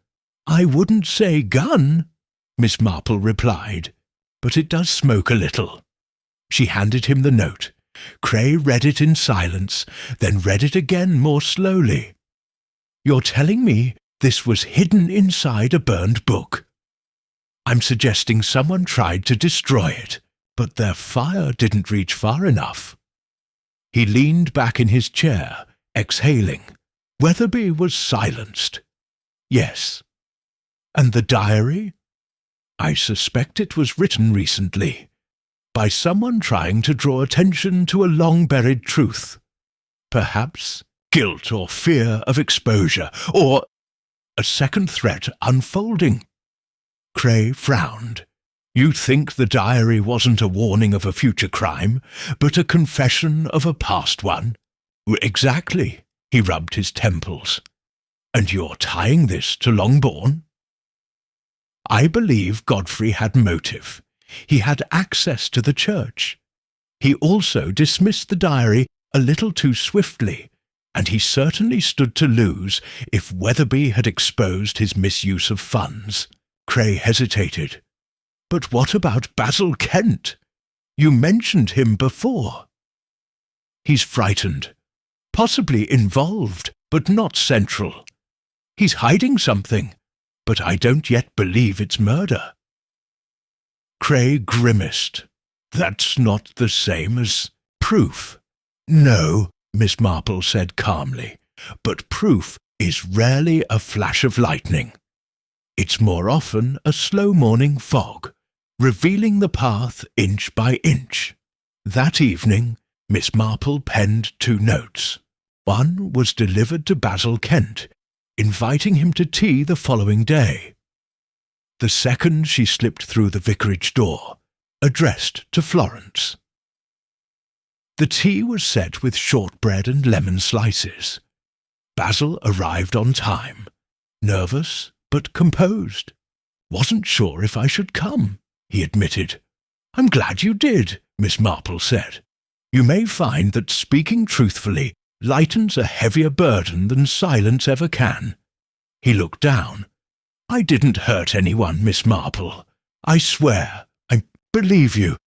"I wouldn't say gun," Miss Marple replied, "but it does smoke a little." She handed him the note. Cray read it in silence, then read it again more slowly. "You're telling me this was hidden inside a burned book. I'm suggesting someone tried to destroy it, but their fire didn't reach far enough." He leaned back in his chair, exhaling. Weatherby was silenced. "Yes. And the diary? I suspect it was written recently, by someone trying to draw attention to a long-buried truth. Perhaps guilt or fear of exposure, or a second threat unfolding." Cray frowned. "You think the diary wasn't a warning of a future crime, but a confession of a past one?" "Exactly," he rubbed his temples. "And you're tying this to Longbourn?" "I believe Godfrey had motive. He had access to the church. He also dismissed the diary a little too swiftly, and he certainly stood to lose if Weatherby had exposed his misuse of funds." Cray hesitated. "But what about Basil Kent? You mentioned him before." "He's frightened. Possibly involved, but not central. He's hiding something, but I don't yet believe it's murder." Cray grimaced. "That's not the same as proof." "No," Miss Marple said calmly, "but proof is rarely a flash of lightning. It's more often a slow morning fog, revealing the path inch by inch." That evening, Miss Marple penned 2 notes. One was delivered to Basil Kent, inviting him to tea the following day. The second she slipped through the vicarage door, addressed to Florence. The tea was set with shortbread and lemon slices. Basil arrived on time, nervous but composed. "Wasn't sure if I should come," he admitted. "I'm glad you did," Miss Marple said. "You may find that speaking truthfully lightens a heavier burden than silence ever can." He looked down. "I didn't hurt anyone, Miss Marple. I swear, I believe you.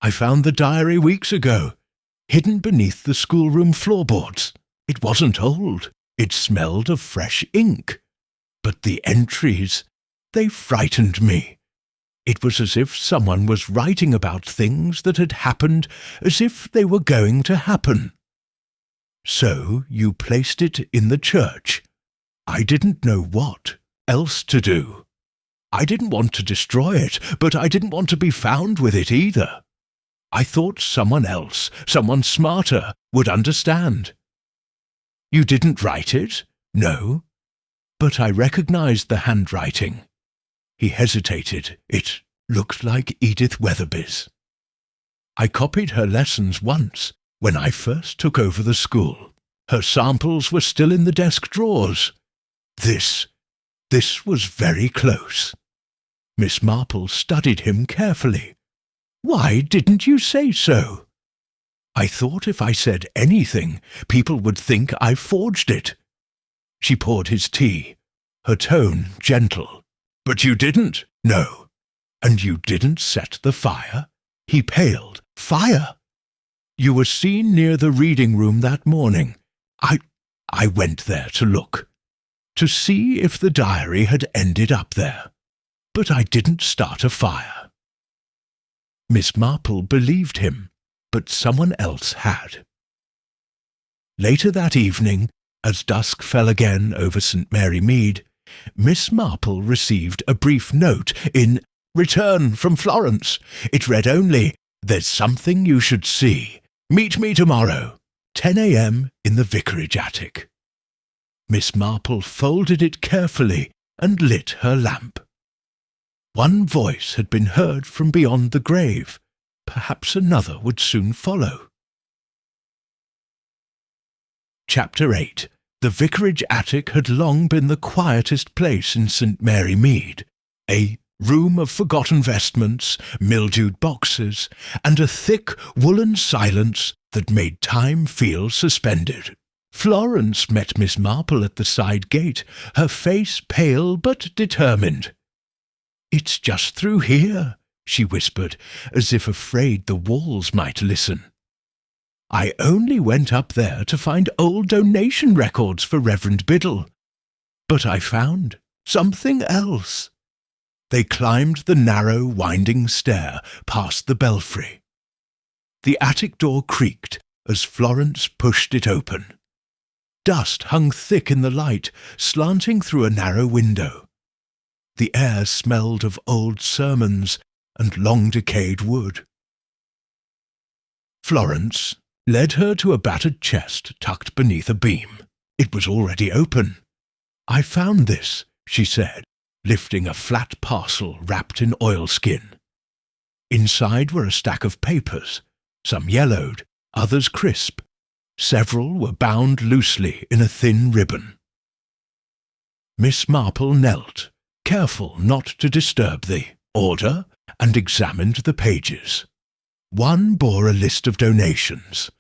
I found the diary weeks ago, hidden beneath the schoolroom floorboards. It wasn't old. It smelled of fresh ink. But the entries, they frightened me. It was as if someone was writing about things that had happened as if they were going to happen." "So you placed it in the church. I didn't know what else to do. I didn't want to destroy it, but I didn't want to be found with it either. I thought someone else, someone smarter, would understand." "You didn't write it?" "No. But I recognized the handwriting." He hesitated. "It looked like Edith Weatherby's. I copied her lessons once, when I first took over the school. Her samples were still in the desk drawers. This was very close." Miss Marple studied him carefully. "Why didn't you say so?" "I thought if I said anything, people would think I forged it." She poured his tea, her tone gentle. "But you didn't?" "No." "And you didn't set the fire?" He paled. "Fire?" "You were seen near the reading room that morning. I went there to look, to see if the diary had ended up there. But I didn't start a fire." Miss Marple believed him, but someone else had. Later that evening, as dusk fell again over St. Mary Mead, Miss Marple received a brief note in return from Florence. It read only, "There's something you should see. Meet me tomorrow, 10 a.m. in the vicarage attic." Miss Marple folded it carefully and lit her lamp. One voice had been heard from beyond the grave. Perhaps another would soon follow. Chapter 8. The vicarage attic had long been the quietest place in St. Mary Mead, a room of forgotten vestments, mildewed boxes, and a thick woolen silence that made time feel suspended. Florence met Miss Marple at the side gate, her face pale but determined. "It's just through here," she whispered, as if afraid the walls might listen. "I only went up there to find old donation records for Reverend Biddle. But I found something else." They climbed the narrow, winding stair past the belfry. The attic door creaked as Florence pushed it open. Dust hung thick in the light, slanting through a narrow window. The air smelled of old sermons and long-decayed wood. Florence led her to a battered chest tucked beneath a beam. It was already open. "I found this," she said, lifting a flat parcel wrapped in oilskin. Inside were a stack of papers, some yellowed, others crisp. Several were bound loosely in a thin ribbon. Miss Marple knelt, careful not to disturb the order, and examined the pages. One bore a list of donations,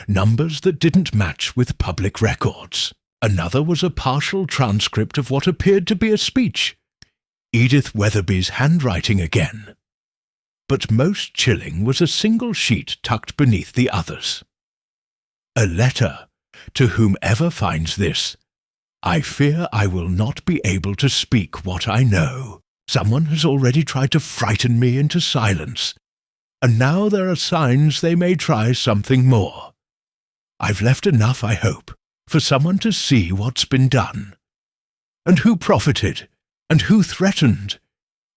numbers that didn't match with public records. Another was a partial transcript of what appeared to be a speech. Edith Weatherby's handwriting again. But most chilling was a single sheet tucked beneath the others. "A letter to whomever finds this. I fear I will not be able to speak what I know. Someone has already tried to frighten me into silence, and now there are signs they may try something more. I've left enough, I hope, for someone to see what's been done. And who profited, and who threatened?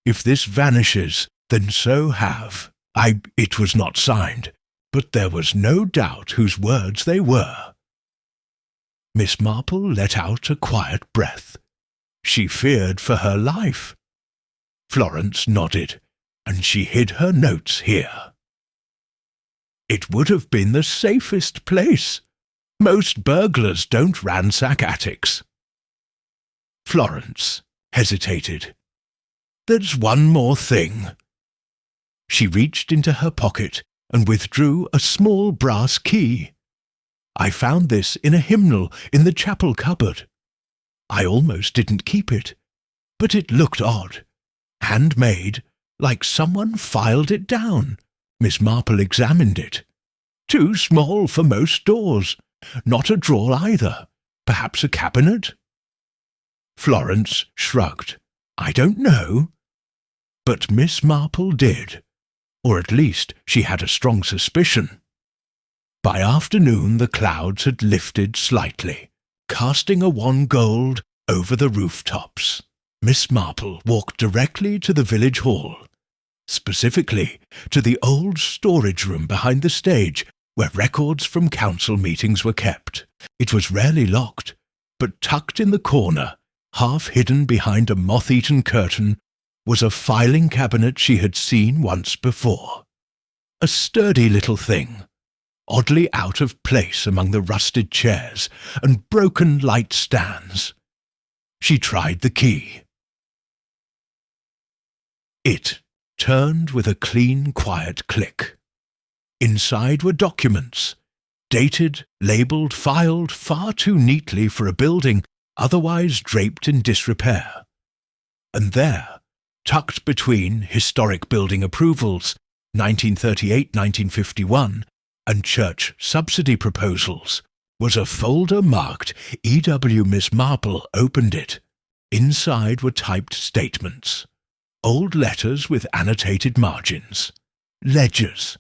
If this vanishes, then so have I. It was not signed, but there was no doubt whose words they were." Miss Marple let out a quiet breath. She feared for her life. Florence nodded. and she hid her notes here. It would have been the safest place. Most burglars don't ransack attics. Florence hesitated. There's one more thing. She reached into her pocket and withdrew a small brass key. I found this in a hymnal in the chapel cupboard. I almost didn't keep it, but it looked odd. Handmade, like someone filed it down. Miss Marple examined it. Too small for most doors. Not a drawer either. Perhaps a cabinet? Florence shrugged. I don't know. But Miss Marple did. Or at least she had a strong suspicion. By afternoon the clouds had lifted slightly, casting a wan gold over the rooftops. Miss Marple walked directly to the village hall, specifically to the old storage room behind the stage where records from council meetings were kept. It was rarely locked, but tucked in the corner, half hidden behind a moth-eaten curtain, was a filing cabinet she had seen once before. A sturdy little thing, oddly out of place among the rusted chairs and broken light stands. She tried the key. It turned with a clean, quiet click. Inside were documents, dated, labelled, filed far too neatly for a building otherwise draped in disrepair. And there, tucked between historic building approvals, 1938-1951, and church subsidy proposals, was a folder marked E.W. Miss Marple opened it. Inside were typed statements, old letters with annotated margins, ledgers,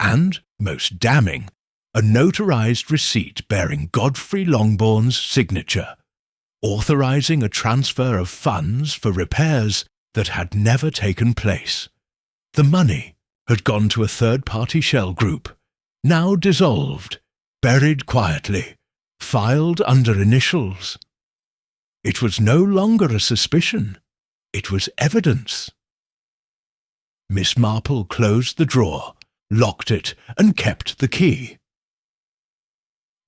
and, most damning, a notarized receipt bearing Godfrey Longbourne's signature, authorizing a transfer of funds for repairs that had never taken place. The money had gone to a third-party shell group, now dissolved, buried quietly, filed under initials. It was no longer a suspicion. It was evidence. Miss Marple closed the drawer, locked it, and kept the key.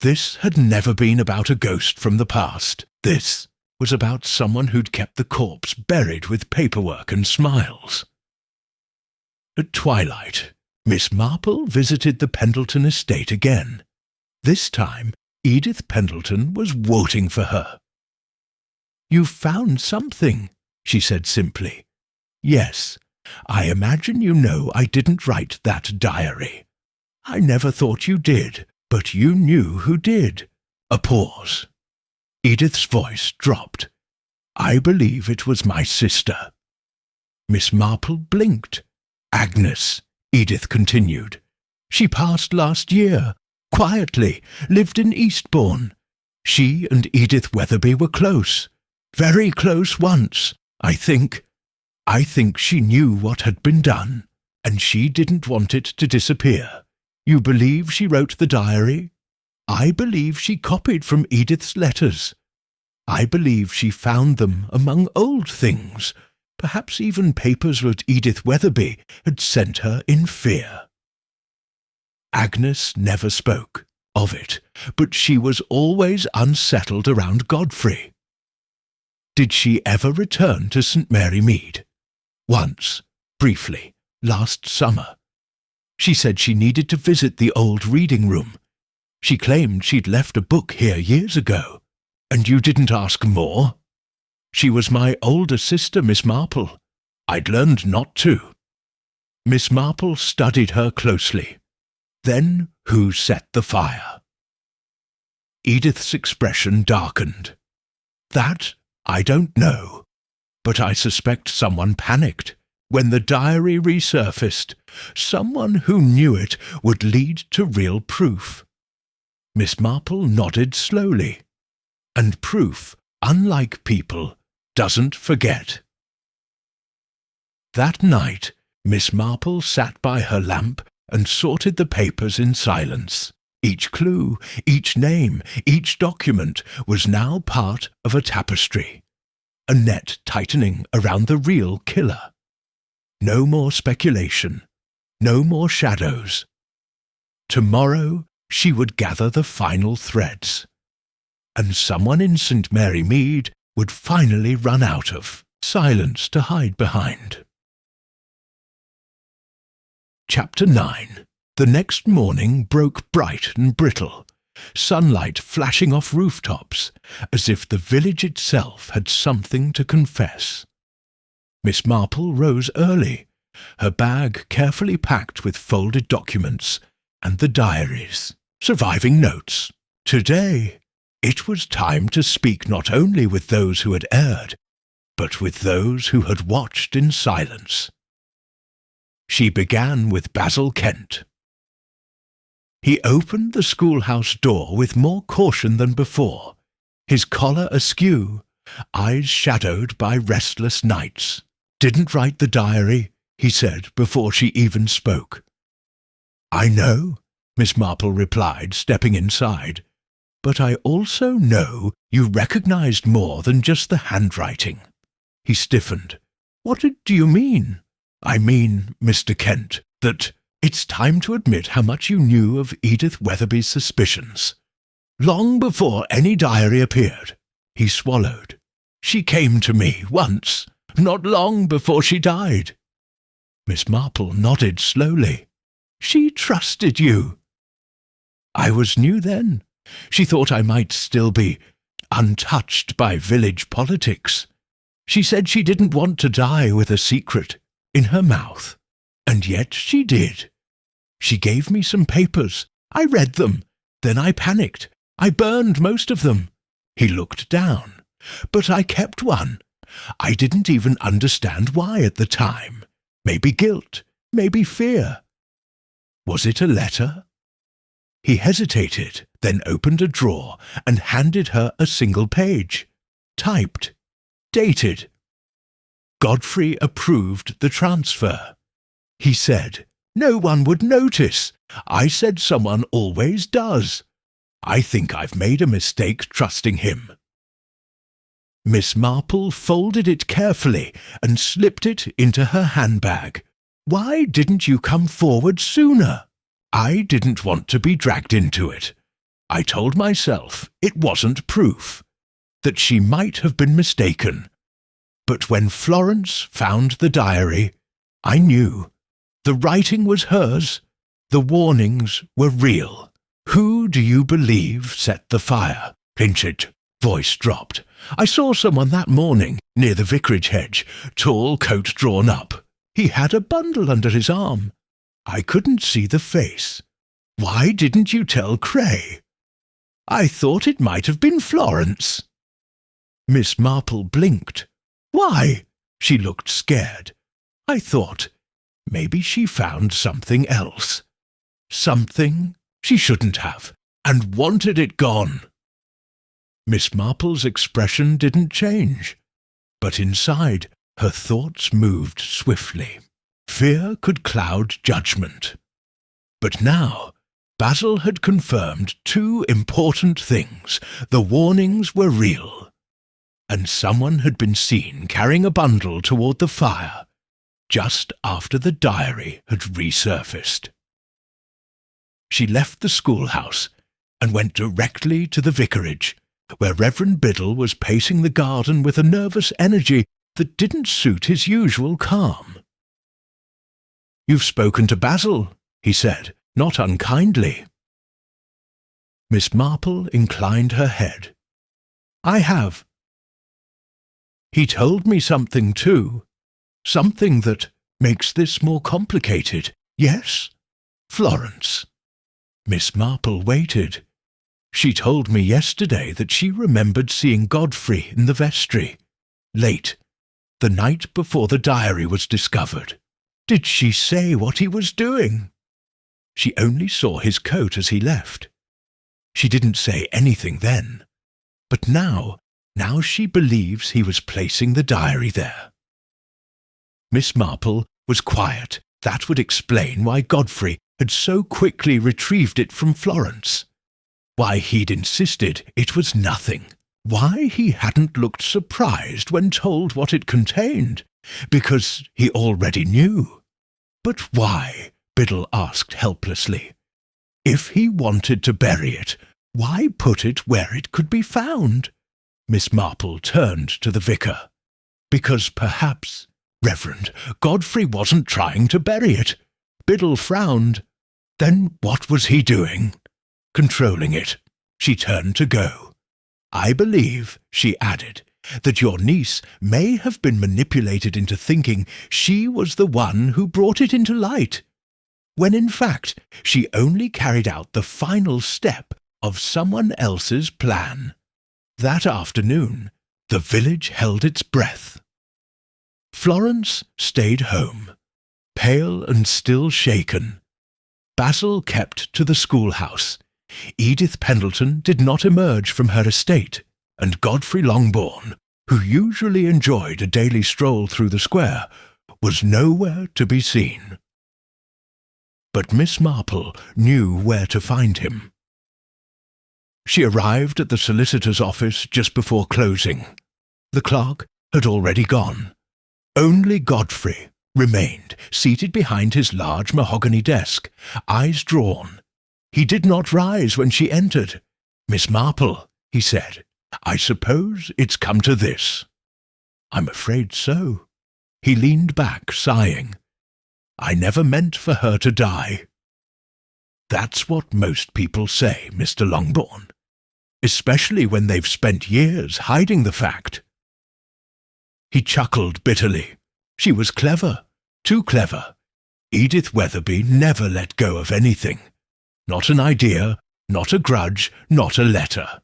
This had never been about a ghost from the past. This was about someone who'd kept the corpse buried with paperwork and smiles. At twilight, Miss Marple visited the Pendleton estate again. This time, Edith Pendleton was waiting for her. "You've found something," she said simply. "Yes. I imagine you know I didn't write that diary. I never thought you did, but you knew who did." A pause. Edith's voice dropped. "I believe it was my sister." Miss Marple blinked. "Agnes," Edith continued. "She passed last year, quietly, lived in Eastbourne. She and Edith Weatherby were close, very close once, I think. I think she knew what had been done, and she didn't want it to disappear. You believe she wrote the diary? I believe she copied from Edith's letters. I believe she found them among old things, perhaps even papers that Edith Weatherby had sent her in fear." Agnes never spoke of it, but she was always unsettled around Godfrey. Did she ever return to St. Mary Mead? Once, briefly, last summer. She said she needed to visit the old reading room. She claimed she'd left a book here years ago. And you didn't ask more? She was my older sister, Miss Marple. I'd learned not to. Miss Marple studied her closely. Then who set the fire? Edith's expression darkened. That I don't know, but I suspect someone panicked. When the diary resurfaced, someone who knew it would lead to real proof. Miss Marple nodded slowly. And proof, unlike people, doesn't forget. That night, Miss Marple sat by her lamp and sorted the papers in silence. Each clue, each name, each document was now part of a tapestry, a net tightening around the real killer. No more speculation. No more shadows. Tomorrow she would gather the final threads, and someone in St. Mary Mead would finally run out of silence to hide behind. Chapter 9. The next morning broke bright and brittle, sunlight flashing off rooftops, as if the village itself had something to confess. Miss Marple rose early, her bag carefully packed with folded documents and the diaries, surviving notes. Today, it was time to speak not only with those who had erred, but with those who had watched in silence. She began with Basil Kent. He opened the schoolhouse door with more caution than before, his collar askew, eyes shadowed by restless nights. "Didn't write the diary," he said before she even spoke. "I know," Miss Marple replied, stepping inside, "but I also know you recognized more than just the handwriting." He stiffened. "What do you mean?" "I mean, Mr. Kent, that it's time to admit how much you knew of Edith Weatherby's suspicions. Long before any diary appeared." He swallowed. "She came to me once, not long before she died." Miss Marple nodded slowly. "She trusted you." "I was new then. She thought I might still be untouched by village politics. She said she didn't want to die with a secret in her mouth, and yet she did. She gave me some papers. I read them. Then I panicked. I burned most of them." He looked down. "But I kept one. I didn't even understand why at the time. Maybe guilt, maybe fear." "Was it a letter?" He hesitated, then opened a drawer and handed her a single page, typed, dated. Godfrey approved the transfer. He said, "No one would notice. I said someone always does. I think I've made a mistake trusting him." Miss Marple folded it carefully and slipped it into her handbag. "Why didn't you come forward sooner?" "I didn't want to be dragged into it. I told myself it wasn't proof, that she might have been mistaken. But when Florence found the diary, I knew. The writing was hers. The warnings were real." "Who do you believe set the fire?" Pinch's voice dropped. "I saw someone that morning near the vicarage hedge, tall, coat drawn up. He had a bundle under his arm. I couldn't see the face. Why didn't you tell Cray?" "I thought it might have been Florence." Miss Marple blinked. "Why?" She looked scared. "I thought maybe she found something else. Something she shouldn't have, and wanted it gone." Miss Marple's expression didn't change, but inside her thoughts moved swiftly. Fear could cloud judgment. But now Basil had confirmed two important things. The warnings were real, and someone had been seen carrying a bundle toward the fire just after the diary had resurfaced. She left the schoolhouse and went directly to the vicarage, where Reverend Biddle was pacing the garden with a nervous energy that didn't suit his usual calm. "You've spoken to Basil," he said, not unkindly. Miss Marple inclined her head. "I have. He told me something too, something that makes this more complicated. Yes, Florence." Miss Marple waited. "She told me yesterday that she remembered seeing Godfrey in the vestry, late, the night before the diary was discovered." "Did she say what he was doing?" "She only saw his coat as he left. She didn't say anything then. But now she believes he was placing the diary there." Miss Marple was quiet. That would explain why Godfrey had so quickly retrieved it from Florence. Why he'd insisted it was nothing. Why he hadn't looked surprised when told what it contained. because he already knew. But why? Biddle asked helplessly. If he wanted to bury it, why put it where it could be found? Miss Marple turned to the vicar. Because perhaps, Reverend, Godfrey wasn't trying to bury it. Biddle frowned. Then what was he doing? Controlling it. She turned to go. I believe, she added, that your niece may have been manipulated into thinking she was the one who brought it into light, when in fact she only carried out the final step of someone else's plan. That afternoon, the village held its breath. Florence stayed home, pale and still shaken. Basil kept to the schoolhouse. Edith Pendleton did not emerge from her estate, and Godfrey Longbourn, who usually enjoyed a daily stroll through the square, was nowhere to be seen. But Miss Marple knew where to find him. She arrived at the solicitor's office just before closing. The clerk had already gone. Only Godfrey remained seated behind his large mahogany desk, eyes drawn. He did not rise when she entered. Miss Marple, he said, I suppose it's come to this. I'm afraid so. He leaned back, sighing. I never meant for her to die. That's what most people say, Mr. Longbourn, especially when they've spent years hiding the fact. He chuckled bitterly. She was clever, too clever. Edith Weatherby never let go of anything. Not an idea, not a grudge, not a letter.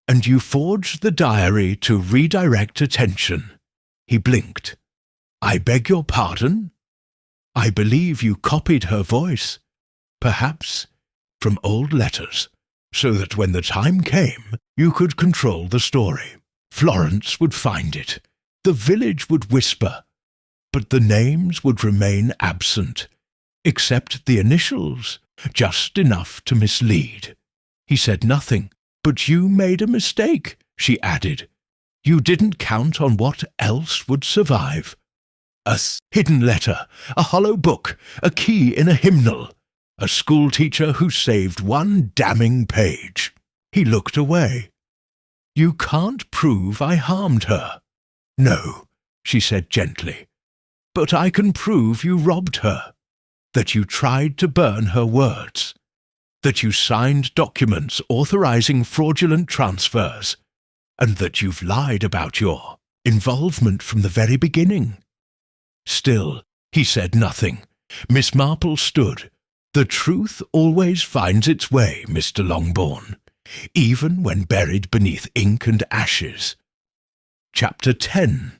And you forged the diary to redirect attention. He blinked. I beg your pardon? I believe you copied her voice, perhaps from old letters, so that when the time came, you could control the story. Florence would find it. The village would whisper, but the names would remain absent, except the initials, just enough to mislead. He said nothing. But you made a mistake, she added. You didn't count on what else would survive. A hidden letter, a hollow book, a key in a hymnal, a schoolteacher who saved one damning page. He looked away. You can't prove I harmed her. No, she said gently. But I can prove you robbed her, that you tried to burn her words, that you signed documents authorizing fraudulent transfers, and that you've lied about your involvement from the very beginning. Still, he said nothing. Miss Marple stood. The truth always finds its way, Mr. Longbourn, even when buried beneath ink and ashes. Chapter 10.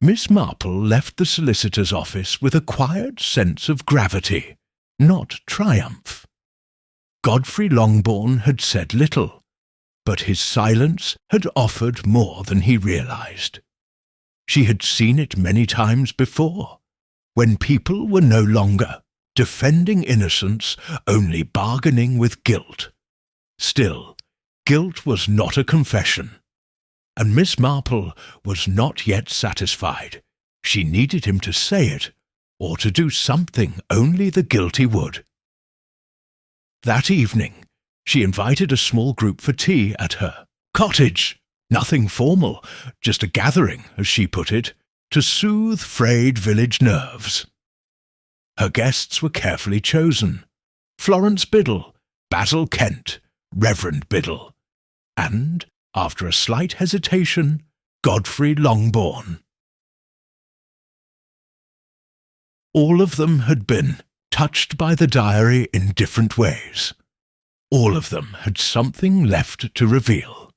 Miss Marple left the solicitor's office with a quiet sense of gravity, not triumph. Godfrey Longbourn had said little, but his silence had offered more than he realized. She had seen it many times before, when people were no longer defending innocence, only bargaining with guilt. Still, guilt was not a confession, and Miss Marple was not yet satisfied. She needed him to say it, or to do something only the guilty would. That evening, she invited a small group for tea at her cottage. Nothing formal, just a gathering, as she put it, to soothe frayed village nerves. Her guests were carefully chosen. Florence Biddle, Basil Kent, Reverend Biddle, and, after a slight hesitation, Godfrey Longbourn. All of them had been touched by the diary in different ways. All of them had something left to reveal.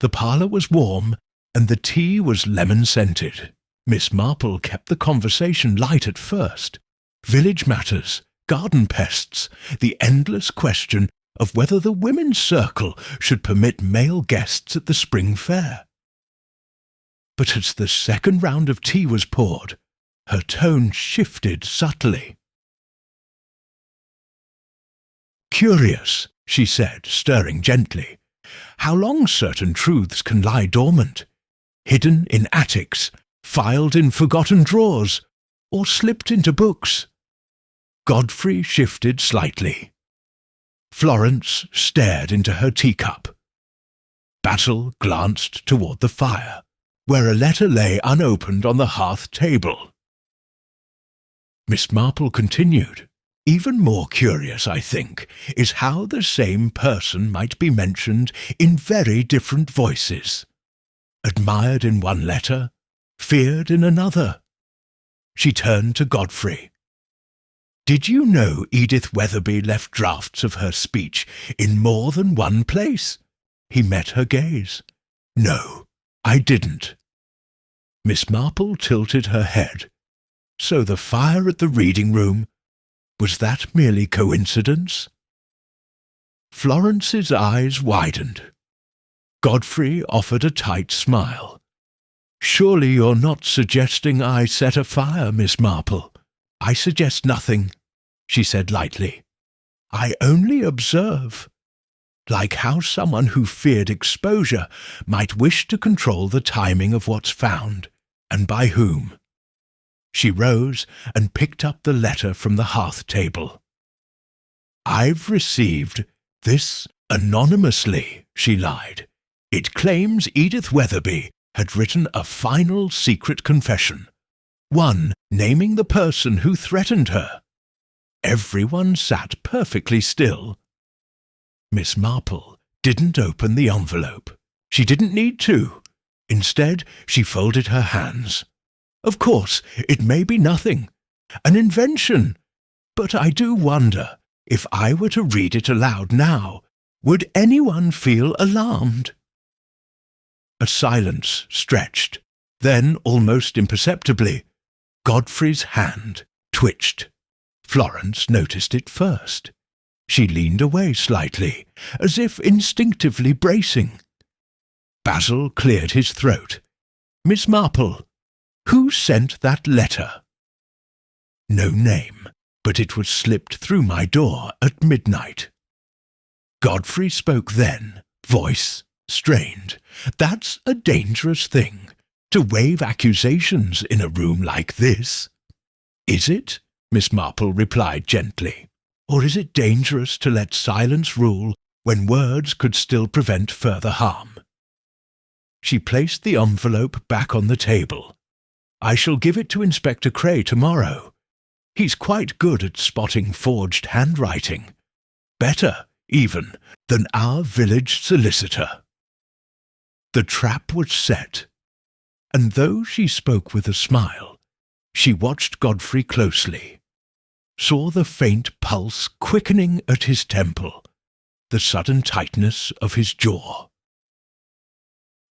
The parlour was warm, and the tea was lemon-scented. Miss Marple kept the conversation light at first. Village matters, garden pests, the endless question of whether the women's circle should permit male guests at the spring fair. But as the second round of tea was poured, her tone shifted subtly. Curious, she said, stirring gently, how long certain truths can lie dormant. hidden in attics, filed in forgotten drawers, or slipped into books. Godfrey shifted slightly. Florence stared into her teacup. Basil glanced toward the fire, where a letter lay unopened on the hearth table. Miss Marple continued. Even more curious, I think, is how the same person might be mentioned in very different voices. Admired in one letter, feared in another. She turned to Godfrey. Did you know Edith Weatherby left drafts of her speech in more than one place? He met her gaze. No, I didn't. Miss Marple tilted her head. So the fire at the reading room, was that merely coincidence? Florence's eyes widened. Godfrey offered a tight smile. Surely you're not suggesting I set a fire, Miss Marple. I suggest nothing, she said lightly. I only observe. Like how someone who feared exposure might wish to control the timing of what's found, and by whom. She rose and picked up the letter from the hearth table. I've received this anonymously, she lied. It claims Edith Weatherby had written a final secret confession, one naming the person who threatened her. Everyone sat perfectly still. Miss Marple didn't open the envelope. She didn't need to. Instead, she folded her hands. Of course, it may be nothing, an invention, but I do wonder, if I were to read it aloud now, would anyone feel alarmed? A silence stretched. Then, almost imperceptibly, Godfrey's hand twitched. Florence noticed it first. She leaned away slightly, as if instinctively bracing. Basil cleared his throat. Miss Marple, who sent that letter? No name, but it was slipped through my door at midnight. Godfrey spoke then, voice strained. That's a dangerous thing, to wave accusations in a room like this. Is it? Miss Marple replied gently. Or is it dangerous to let silence rule when words could still prevent further harm? She placed the envelope back on the table. I shall give it to Inspector Cray tomorrow. He's quite good at spotting forged handwriting. Better, even, than our village solicitor. The trap was set, and though she spoke with a smile, she watched Godfrey closely, saw the faint pulse quickening at his temple, the sudden tightness of his jaw.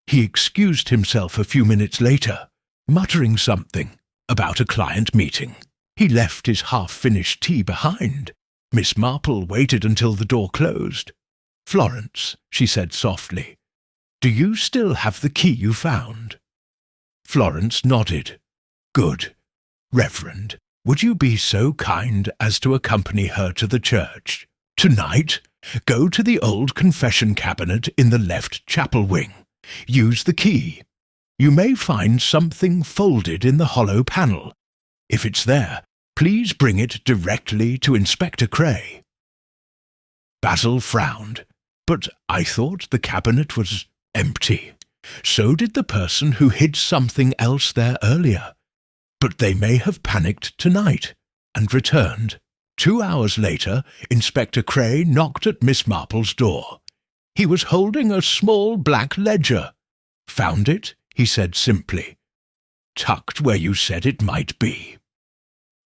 He excused himself a few minutes later, muttering something about a client meeting. He left his half-finished tea behind. Miss Marple waited until the door closed. Florence, she said softly, do you still have the key you found? Florence nodded. Good. Reverend, would you be so kind as to accompany her to the church? Tonight, go to the old confession cabinet in the left chapel wing. Use the key. You may find something folded in the hollow panel. If it's there, please bring it directly to Inspector Cray. Basil frowned, but I thought the cabinet was empty. So did the person who hid something else there earlier. But they may have panicked tonight and returned. 2 hours later, Inspector Cray knocked at Miss Marple's door. He was holding a small black ledger. Found it? He said simply. Tucked where you said it might be.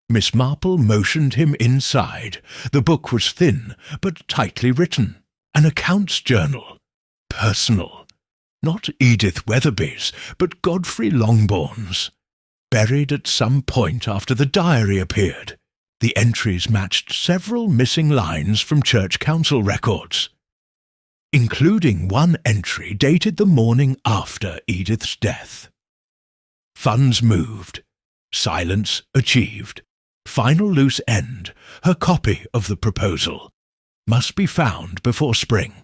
Miss Marple motioned him inside. The book was thin, but tightly written. An accounts journal. Personal. Not Edith Weatherby's, but Godfrey Longbourne's. Buried at some point after the diary appeared. The entries matched several missing lines from church council records, including one entry dated the morning after Edith's death. Funds moved. Silence achieved. Final loose end, her copy of the proposal, must be found before spring.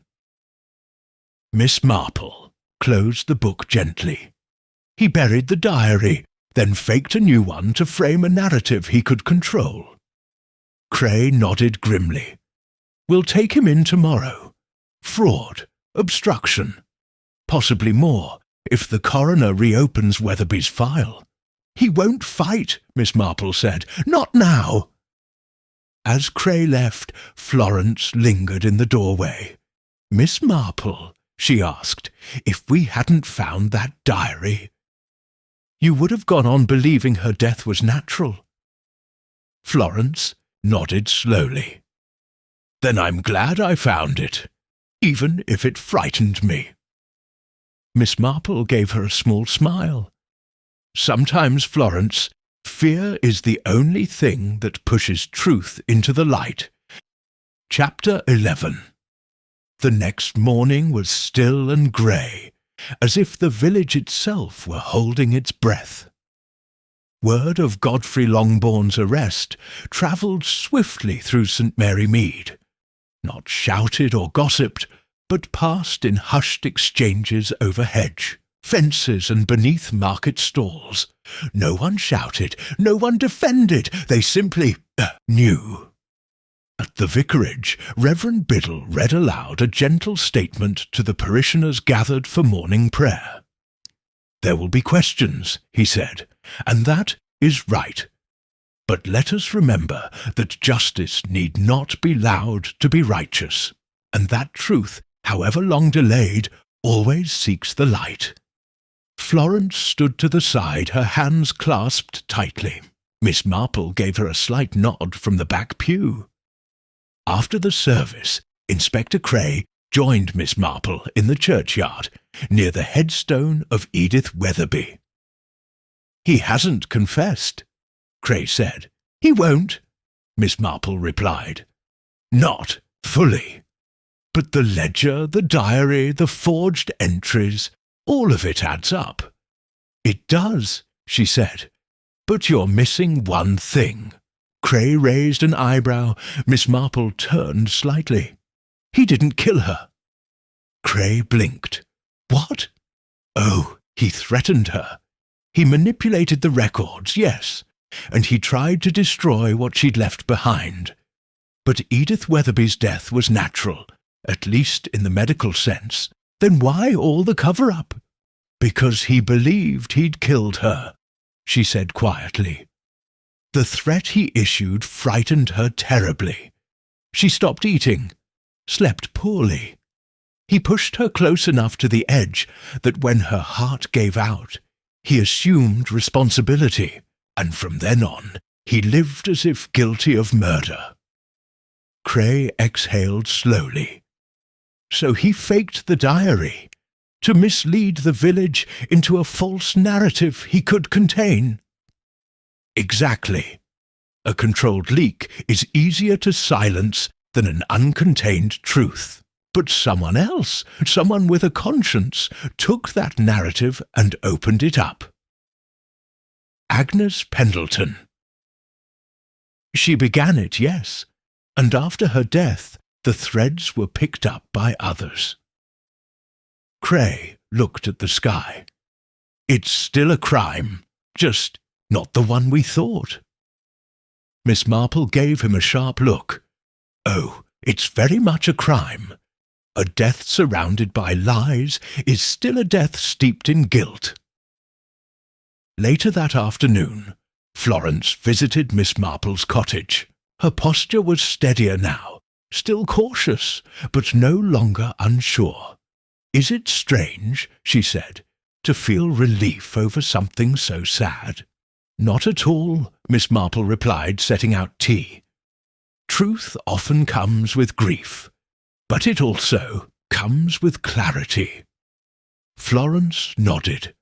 Miss Marple closed the book gently. He buried the diary, then faked a new one to frame a narrative he could control. Cray nodded grimly. We'll take him in tomorrow. Fraud, obstruction. Possibly more, if the coroner reopens Weatherby's file. He won't fight, Miss Marple said. Not now. As Cray left, Florence lingered in the doorway. Miss Marple, she asked, if we hadn't found that diary, you would have gone on believing her death was natural. Florence nodded slowly. Then I'm glad I found it, even if it frightened me. Miss Marple gave her a small smile. Sometimes, Florence, fear is the only thing that pushes truth into the light. Chapter 11. The next morning was still and grey, as if the village itself were holding its breath. Word of Godfrey Longbourn's arrest travelled swiftly through St. Mary Mead, not shouted or gossiped, but passed in hushed exchanges over hedge, fences and beneath market stalls. No one shouted, no one defended, they simply knew. At the vicarage, Reverend Biddle read aloud a gentle statement to the parishioners gathered for morning prayer. There will be questions, he said, and that is right. But let us remember that justice need not be loud to be righteous, and that truth, however long delayed, always seeks the light. Florence stood to the side, her hands clasped tightly. Miss Marple gave her a slight nod from the back pew. After the service, Inspector Cray joined Miss Marple in the churchyard, near the headstone of Edith Weatherby. He hasn't confessed, Cray said. He won't, Miss Marple replied. Not fully. But the ledger, the diary, the forged entries, all of it adds up. It does, she said. But you're missing one thing. Cray raised an eyebrow. Miss Marple turned slightly. He didn't kill her. Cray blinked. What? Oh, he threatened her. He manipulated the records, yes, and he tried to destroy what she'd left behind. But Edith Weatherby's death was natural, at least in the medical sense. Then why all the cover-up? Because he believed he'd killed her, she said quietly. The threat he issued frightened her terribly. She stopped eating, slept poorly. He pushed her close enough to the edge that when her heart gave out, he assumed responsibility, and from then on, he lived as if guilty of murder. Cray exhaled slowly. So he faked the diary, to mislead the village into a false narrative he could contain. Exactly. A controlled leak is easier to silence than an uncontained truth. But someone else, someone with a conscience, took that narrative and opened it up. Agnes Pendleton. She began it, yes, and after her death, the threads were picked up by others. Cray looked at the sky. It's still a crime, just not the one we thought. Miss Marple gave him a sharp look. Oh, it's very much a crime. A death surrounded by lies is still a death steeped in guilt. Later that afternoon, Florence visited Miss Marple's cottage. Her posture was steadier now, still cautious, but no longer unsure. Is it strange, she said, to feel relief over something so sad? Not at all, Miss Marple replied, setting out tea. Truth often comes with grief, but it also comes with clarity. Florence nodded.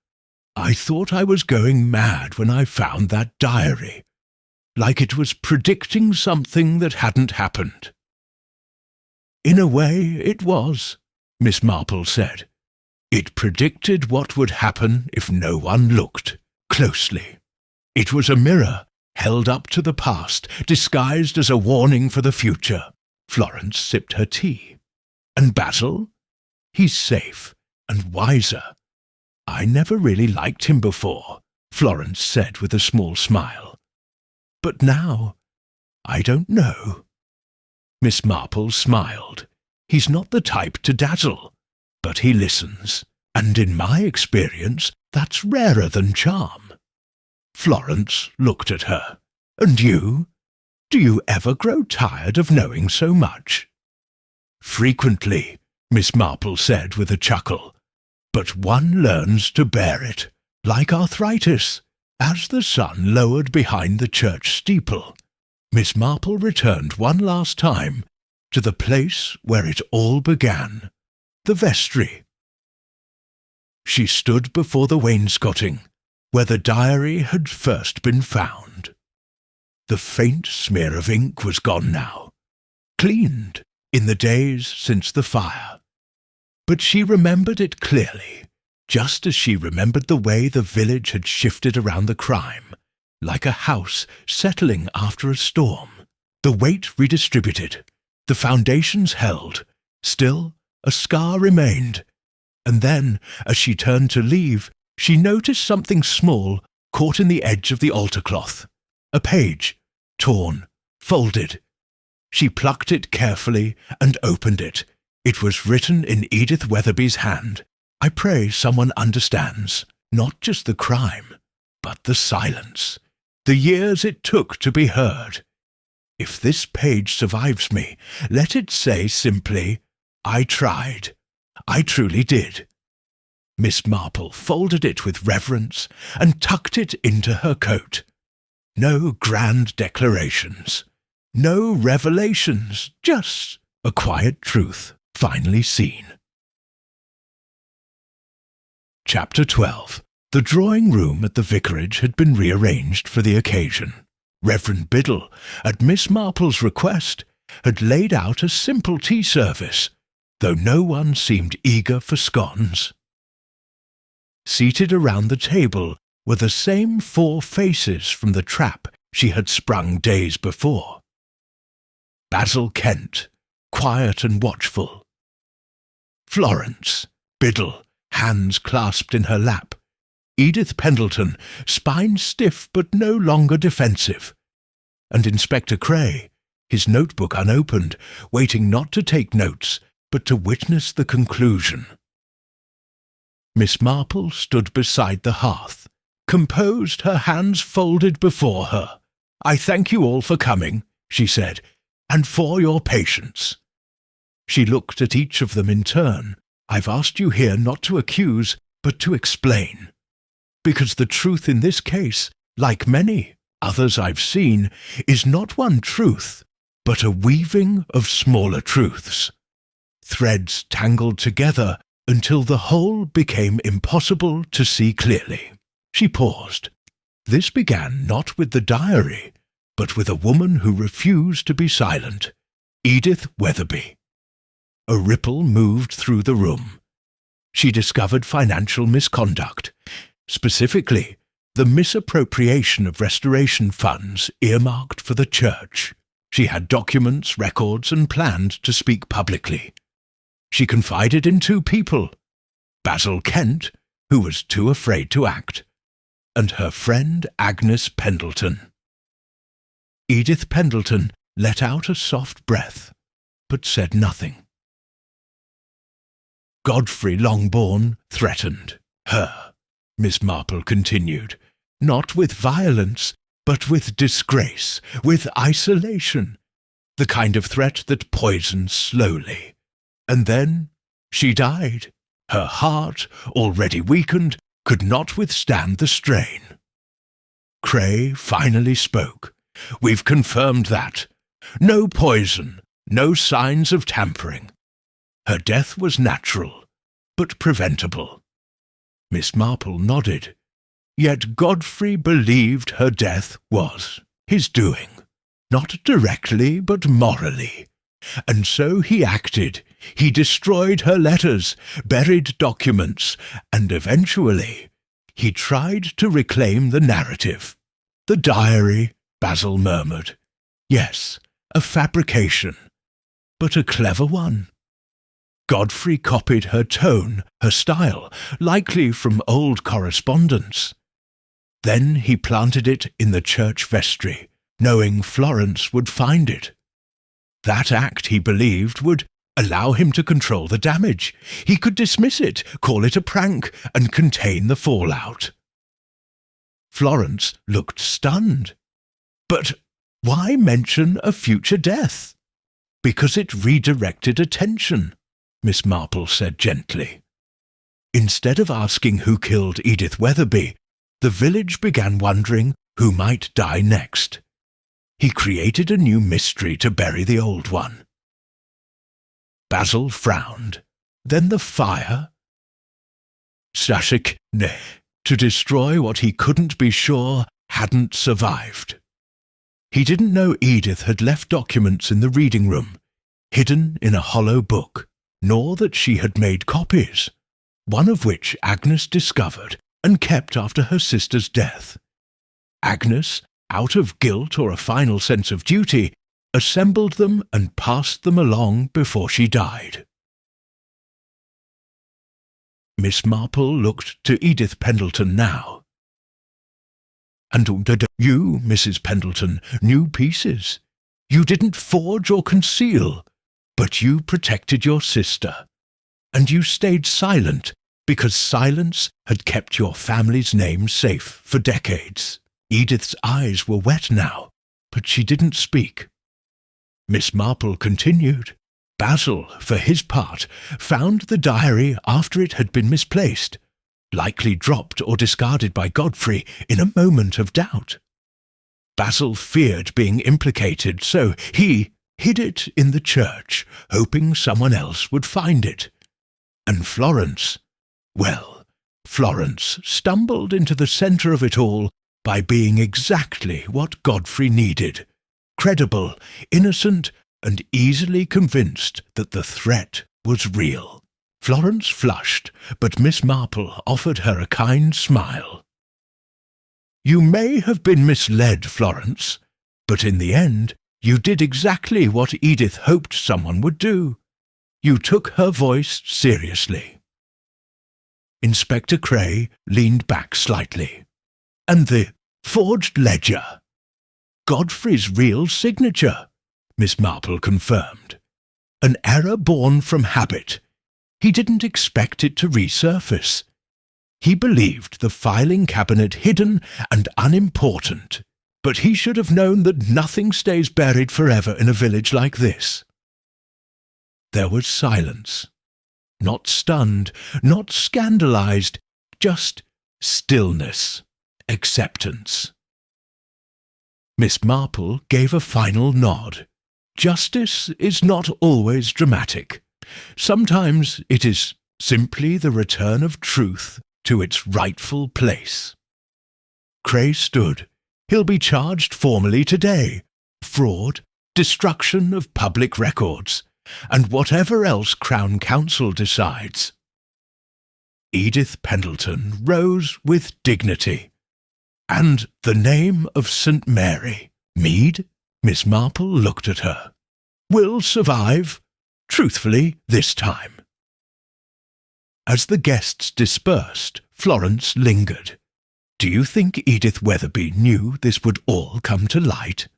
I thought I was going mad when I found that diary, like it was predicting something that hadn't happened. In a way, it was, Miss Marple said. It predicted what would happen if no one looked closely. It was a mirror held up to the past, disguised as a warning for the future. Florence sipped her tea. And Basil? He's safe and wiser. I never really liked him before, Florence said with a small smile. But now, I don't know. Miss Marple smiled. He's not the type to dazzle, but he listens, and in my experience, that's rarer than charm. Florence looked at her. And you? Do you ever grow tired of knowing so much? Frequently, Miss Marple said with a chuckle. But one learns to bear it, like arthritis. As the sun lowered behind the church steeple, Miss Marple returned one last time to the place where it all began, the vestry. She stood before the wainscoting, where the diary had first been found. The faint smear of ink was gone now, cleaned in the days since the fire. But she remembered it clearly, just as she remembered the way the village had shifted around the crime, like a house settling after a storm. The weight redistributed, the foundations held, still a scar remained. And then, as she turned to leave, she noticed something small caught in the edge of the altar cloth. A page, torn, folded. She plucked it carefully and opened it. It was written in Edith Weatherby's hand. I pray someone understands, not just the crime, but the silence, the years it took to be heard. If this page survives me, let it say simply, I tried. I truly did. Miss Marple folded it with reverence and tucked it into her coat. No grand declarations, no revelations, just a quiet truth finally seen. Chapter 12. The drawing-room at the vicarage had been rearranged for the occasion. Reverend Biddle, at Miss Marple's request, had laid out a simple tea service, though no one seemed eager for scones. Seated around the table were the same 4 faces from the trap she had sprung days before. Basil Kent, quiet and watchful. Florence, Biddle, hands clasped in her lap. Edith Pendleton, spine stiff but no longer defensive. And Inspector Cray, his notebook unopened, waiting not to take notes, but to witness the conclusion. Miss Marple stood beside the hearth, composed, her hands folded before her. I thank you all for coming, she said, and for your patience. She looked at each of them in turn. I've asked you here not to accuse, but to explain. Because the truth in this case, like many others I've seen, is not one truth, but a weaving of smaller truths. Threads tangled together until the whole became impossible to see clearly. She paused. This began not with the diary, but with a woman who refused to be silent, Edith Weatherby. A ripple moved through the room. She discovered financial misconduct, specifically the misappropriation of restoration funds earmarked for the church. She had documents, records, and planned to speak publicly. She confided in 2 people, Basil Kent, who was too afraid to act, and her friend Agnes Pendleton. Edith Pendleton let out a soft breath, but said nothing. Godfrey Longbourn threatened her, Miss Marple continued, not with violence, but with disgrace, with isolation, the kind of threat that poisons slowly. And then she died. Her heart, already weakened, could not withstand the strain. Cray finally spoke. We've confirmed that. No poison, no signs of tampering. Her death was natural, but preventable. Miss Marple nodded. Yet Godfrey believed her death was his doing, not directly but morally. And so he acted. He destroyed her letters, buried documents, and eventually he tried to reclaim the narrative. The diary, Basil murmured. Yes, a fabrication, but a clever one. Godfrey copied her tone, her style, likely from old correspondence. Then he planted it in the church vestry, knowing Florence would find it. That act, he believed, would allow him to control the damage. He could dismiss it, call it a prank, and contain the fallout. Florence looked stunned. But why mention a future death? Because it redirected attention, Miss Marple said gently. Instead of asking who killed Edith Weatherby, the village began wondering who might die next. He created a new mystery to bury the old one. Basil frowned. Then the fire? Stashik, to destroy what he couldn't be sure hadn't survived. He didn't know Edith had left documents in the reading room, hidden in a hollow book, nor that she had made copies, one of which Agnes discovered and kept after her sister's death. Agnes, out of guilt or a final sense of duty, assembled them and passed them along before she died. Miss Marple looked to Edith Pendleton now. And you, Mrs. Pendleton, knew pieces. You didn't forge or conceal, but you protected your sister. And you stayed silent, because silence had kept your family's name safe for decades. Edith's eyes were wet now, but she didn't speak. Miss Marple continued. Basil, for his part, found the diary after it had been misplaced, likely dropped or discarded by Godfrey in a moment of doubt. Basil feared being implicated, so he hid it in the church, hoping someone else would find it. And Florence, well, Florence stumbled into the centre of it all by being exactly what Godfrey needed, credible, innocent, and easily convinced that the threat was real. Florence flushed, but Miss Marple offered her a kind smile. You may have been misled, Florence, but in the end you did exactly what Edith hoped someone would do. You took her voice seriously. Inspector Cray leaned back slightly. And the forged ledger? Godfrey's real signature, Miss Marple confirmed. An error born from habit. He didn't expect it to resurface. He believed the filing cabinet hidden and unimportant, but he should have known that nothing stays buried forever in a village like this. There was silence. Not stunned, not scandalized, just stillness, acceptance. Miss Marple gave a final nod. Justice is not always dramatic. Sometimes it is simply the return of truth to its rightful place. Cray stood. He'll be charged formally today. Fraud, destruction of public records, and whatever else Crown Counsel decides. Edith Pendleton rose with dignity. And the name of St. Mary, Mead, Miss Marple looked at her, will survive, truthfully, this time. As the guests dispersed, Florence lingered. Do you think Edith Weatherby knew this would all come to light?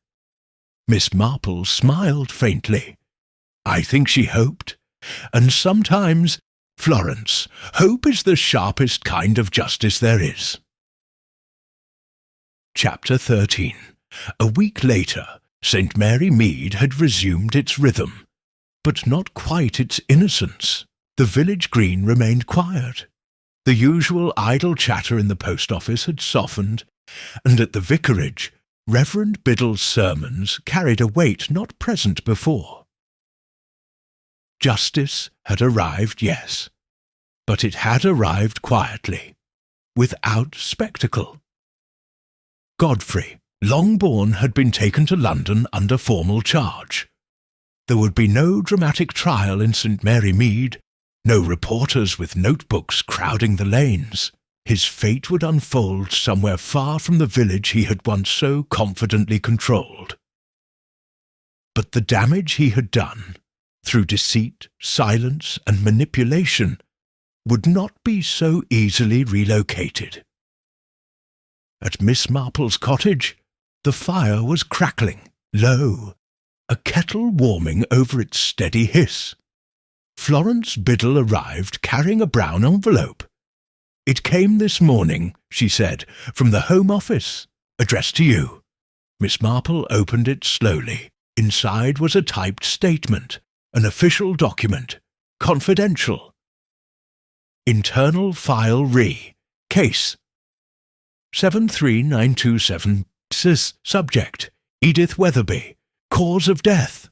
Miss Marple smiled faintly. I think she hoped. And sometimes, Florence, hope is the sharpest kind of justice there is. Chapter 13. A week later, St. Mary Mead had resumed its rhythm, but not quite its innocence. The village green remained quiet. The usual idle chatter in the post office had softened, and at the vicarage, Reverend Biddle's sermons carried a weight not present before. Justice had arrived, yes, but it had arrived quietly, without spectacle. Godfrey, Longbourn, had been taken to London under formal charge. There would be no dramatic trial in St. Mary Mead, no reporters with notebooks crowding the lanes. His fate would unfold somewhere far from the village he had once so confidently controlled. But the damage he had done, through deceit, silence, and manipulation, would not be so easily relocated. At Miss Marple's cottage, the fire was crackling, low, a kettle warming over its steady hiss. Florence Biddle arrived carrying a brown envelope. "It came this morning," she said, "from the Home Office, addressed to you." Miss Marple opened it slowly. Inside was a typed statement, an official document, confidential. Internal file case 73927 subject, Edith Weatherby, cause of death.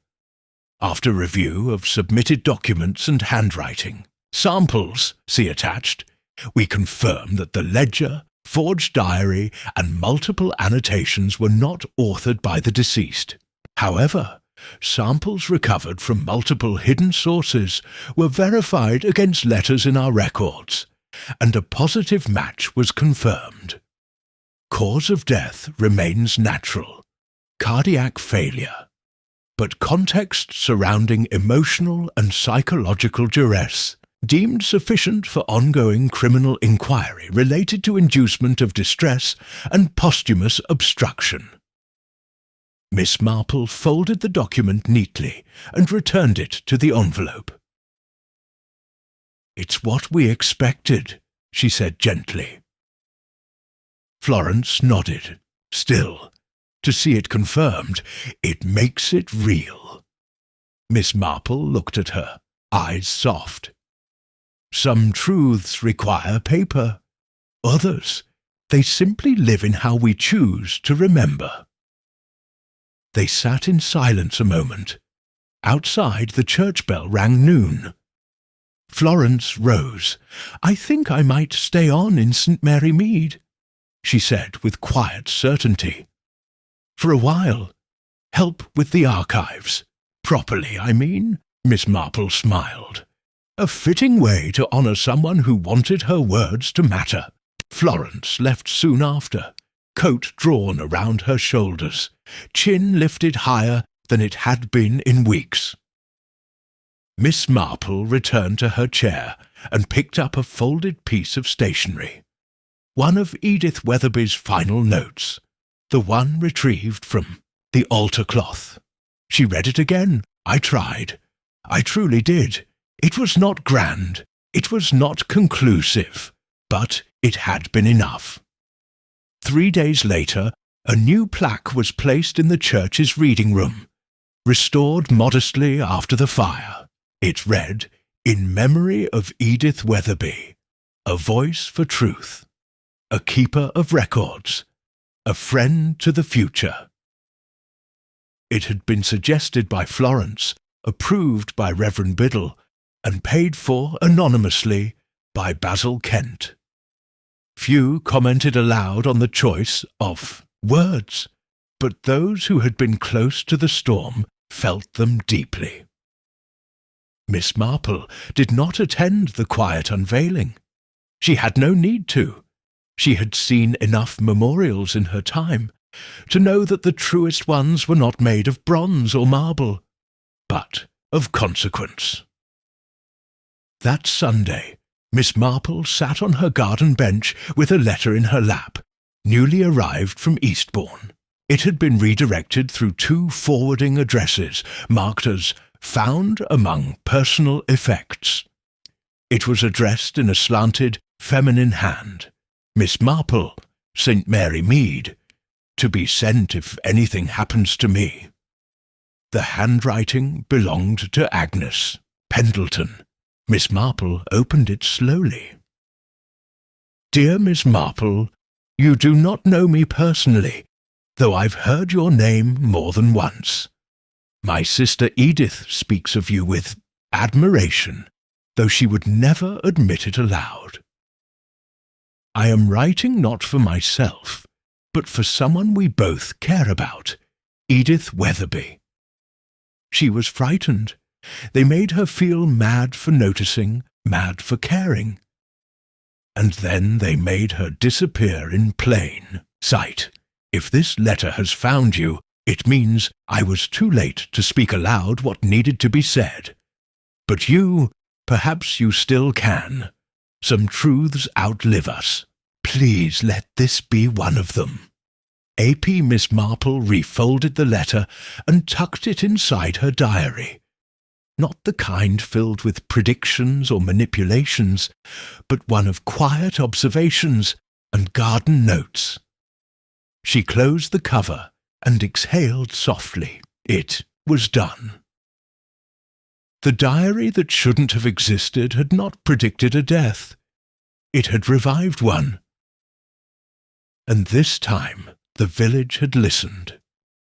After review of submitted documents and handwriting, samples, see attached, we confirm that the ledger, forged diary, and multiple annotations were not authored by the deceased. However, samples recovered from multiple hidden sources were verified against letters in our records, and a positive match was confirmed. Cause of death remains natural, cardiac failure, but context surrounding emotional and psychological duress deemed sufficient for ongoing criminal inquiry related to inducement of distress and posthumous obstruction. Miss Marple folded the document neatly and returned it to the envelope. "It's what we expected," she said gently. Florence nodded. Still, to see it confirmed, it makes it real. Miss Marple looked at her, eyes soft. "Some truths require paper. Others, they simply live in how we choose to remember." They sat in silence a moment. Outside, the church bell rang noon. Florence rose. "I think I might stay on in St. Mary Mead," she said with quiet certainty. "For a while. Help with the archives. Properly, I mean." Miss Marple smiled. A fitting way to honour someone who wanted her words to matter. Florence left soon after, coat drawn around her shoulders, chin lifted higher than it had been in weeks. Miss Marple returned to her chair and picked up a folded piece of stationery. One of Edith Weatherby's final notes, the one retrieved from the altar cloth. She read it again. "I tried. I truly did. It was not grand. It was not conclusive. But it had been enough." 3 days later, a new plaque was placed in the church's reading room, restored modestly after the fire. It read, "In memory of Edith Weatherby, a voice for truth, a keeper of records, a friend to the future." It had been suggested by Florence, approved by Reverend Biddle, and paid for anonymously by Basil Kent. Few commented aloud on the choice of words, but those who had been close to the storm felt them deeply. Miss Marple did not attend the quiet unveiling. She had no need to. She had seen enough memorials in her time to know that the truest ones were not made of bronze or marble, but of consequence. That Sunday, Miss Marple sat on her garden bench with a letter in her lap, newly arrived from Eastbourne. It had been redirected through 2 forwarding addresses marked as "Found among personal effects." It was addressed in a slanted, feminine hand. "Miss Marple, St. Mary Mead, to be sent if anything happens to me." The handwriting belonged to Agnes Pendleton. Miss Marple opened it slowly. "Dear Miss Marple, you do not know me personally, though I've heard your name more than once. My sister Edith speaks of you with admiration, though she would never admit it aloud. I am writing not for myself, but for someone we both care about, Edith Weatherby." She was frightened. They made her feel mad for noticing, mad for caring. And then they made her disappear in plain sight. If this letter has found you, it means I was too late to speak aloud what needed to be said. But you, perhaps you still can. Some truths outlive us. Please let this be one of them. AP Miss Marple refolded the letter and tucked it inside her diary. Not the kind filled with predictions or manipulations, but one of quiet observations and garden notes. She closed the cover and exhaled softly. It was done. The diary that shouldn't have existed had not predicted a death. It had revived one. And this time the village had listened.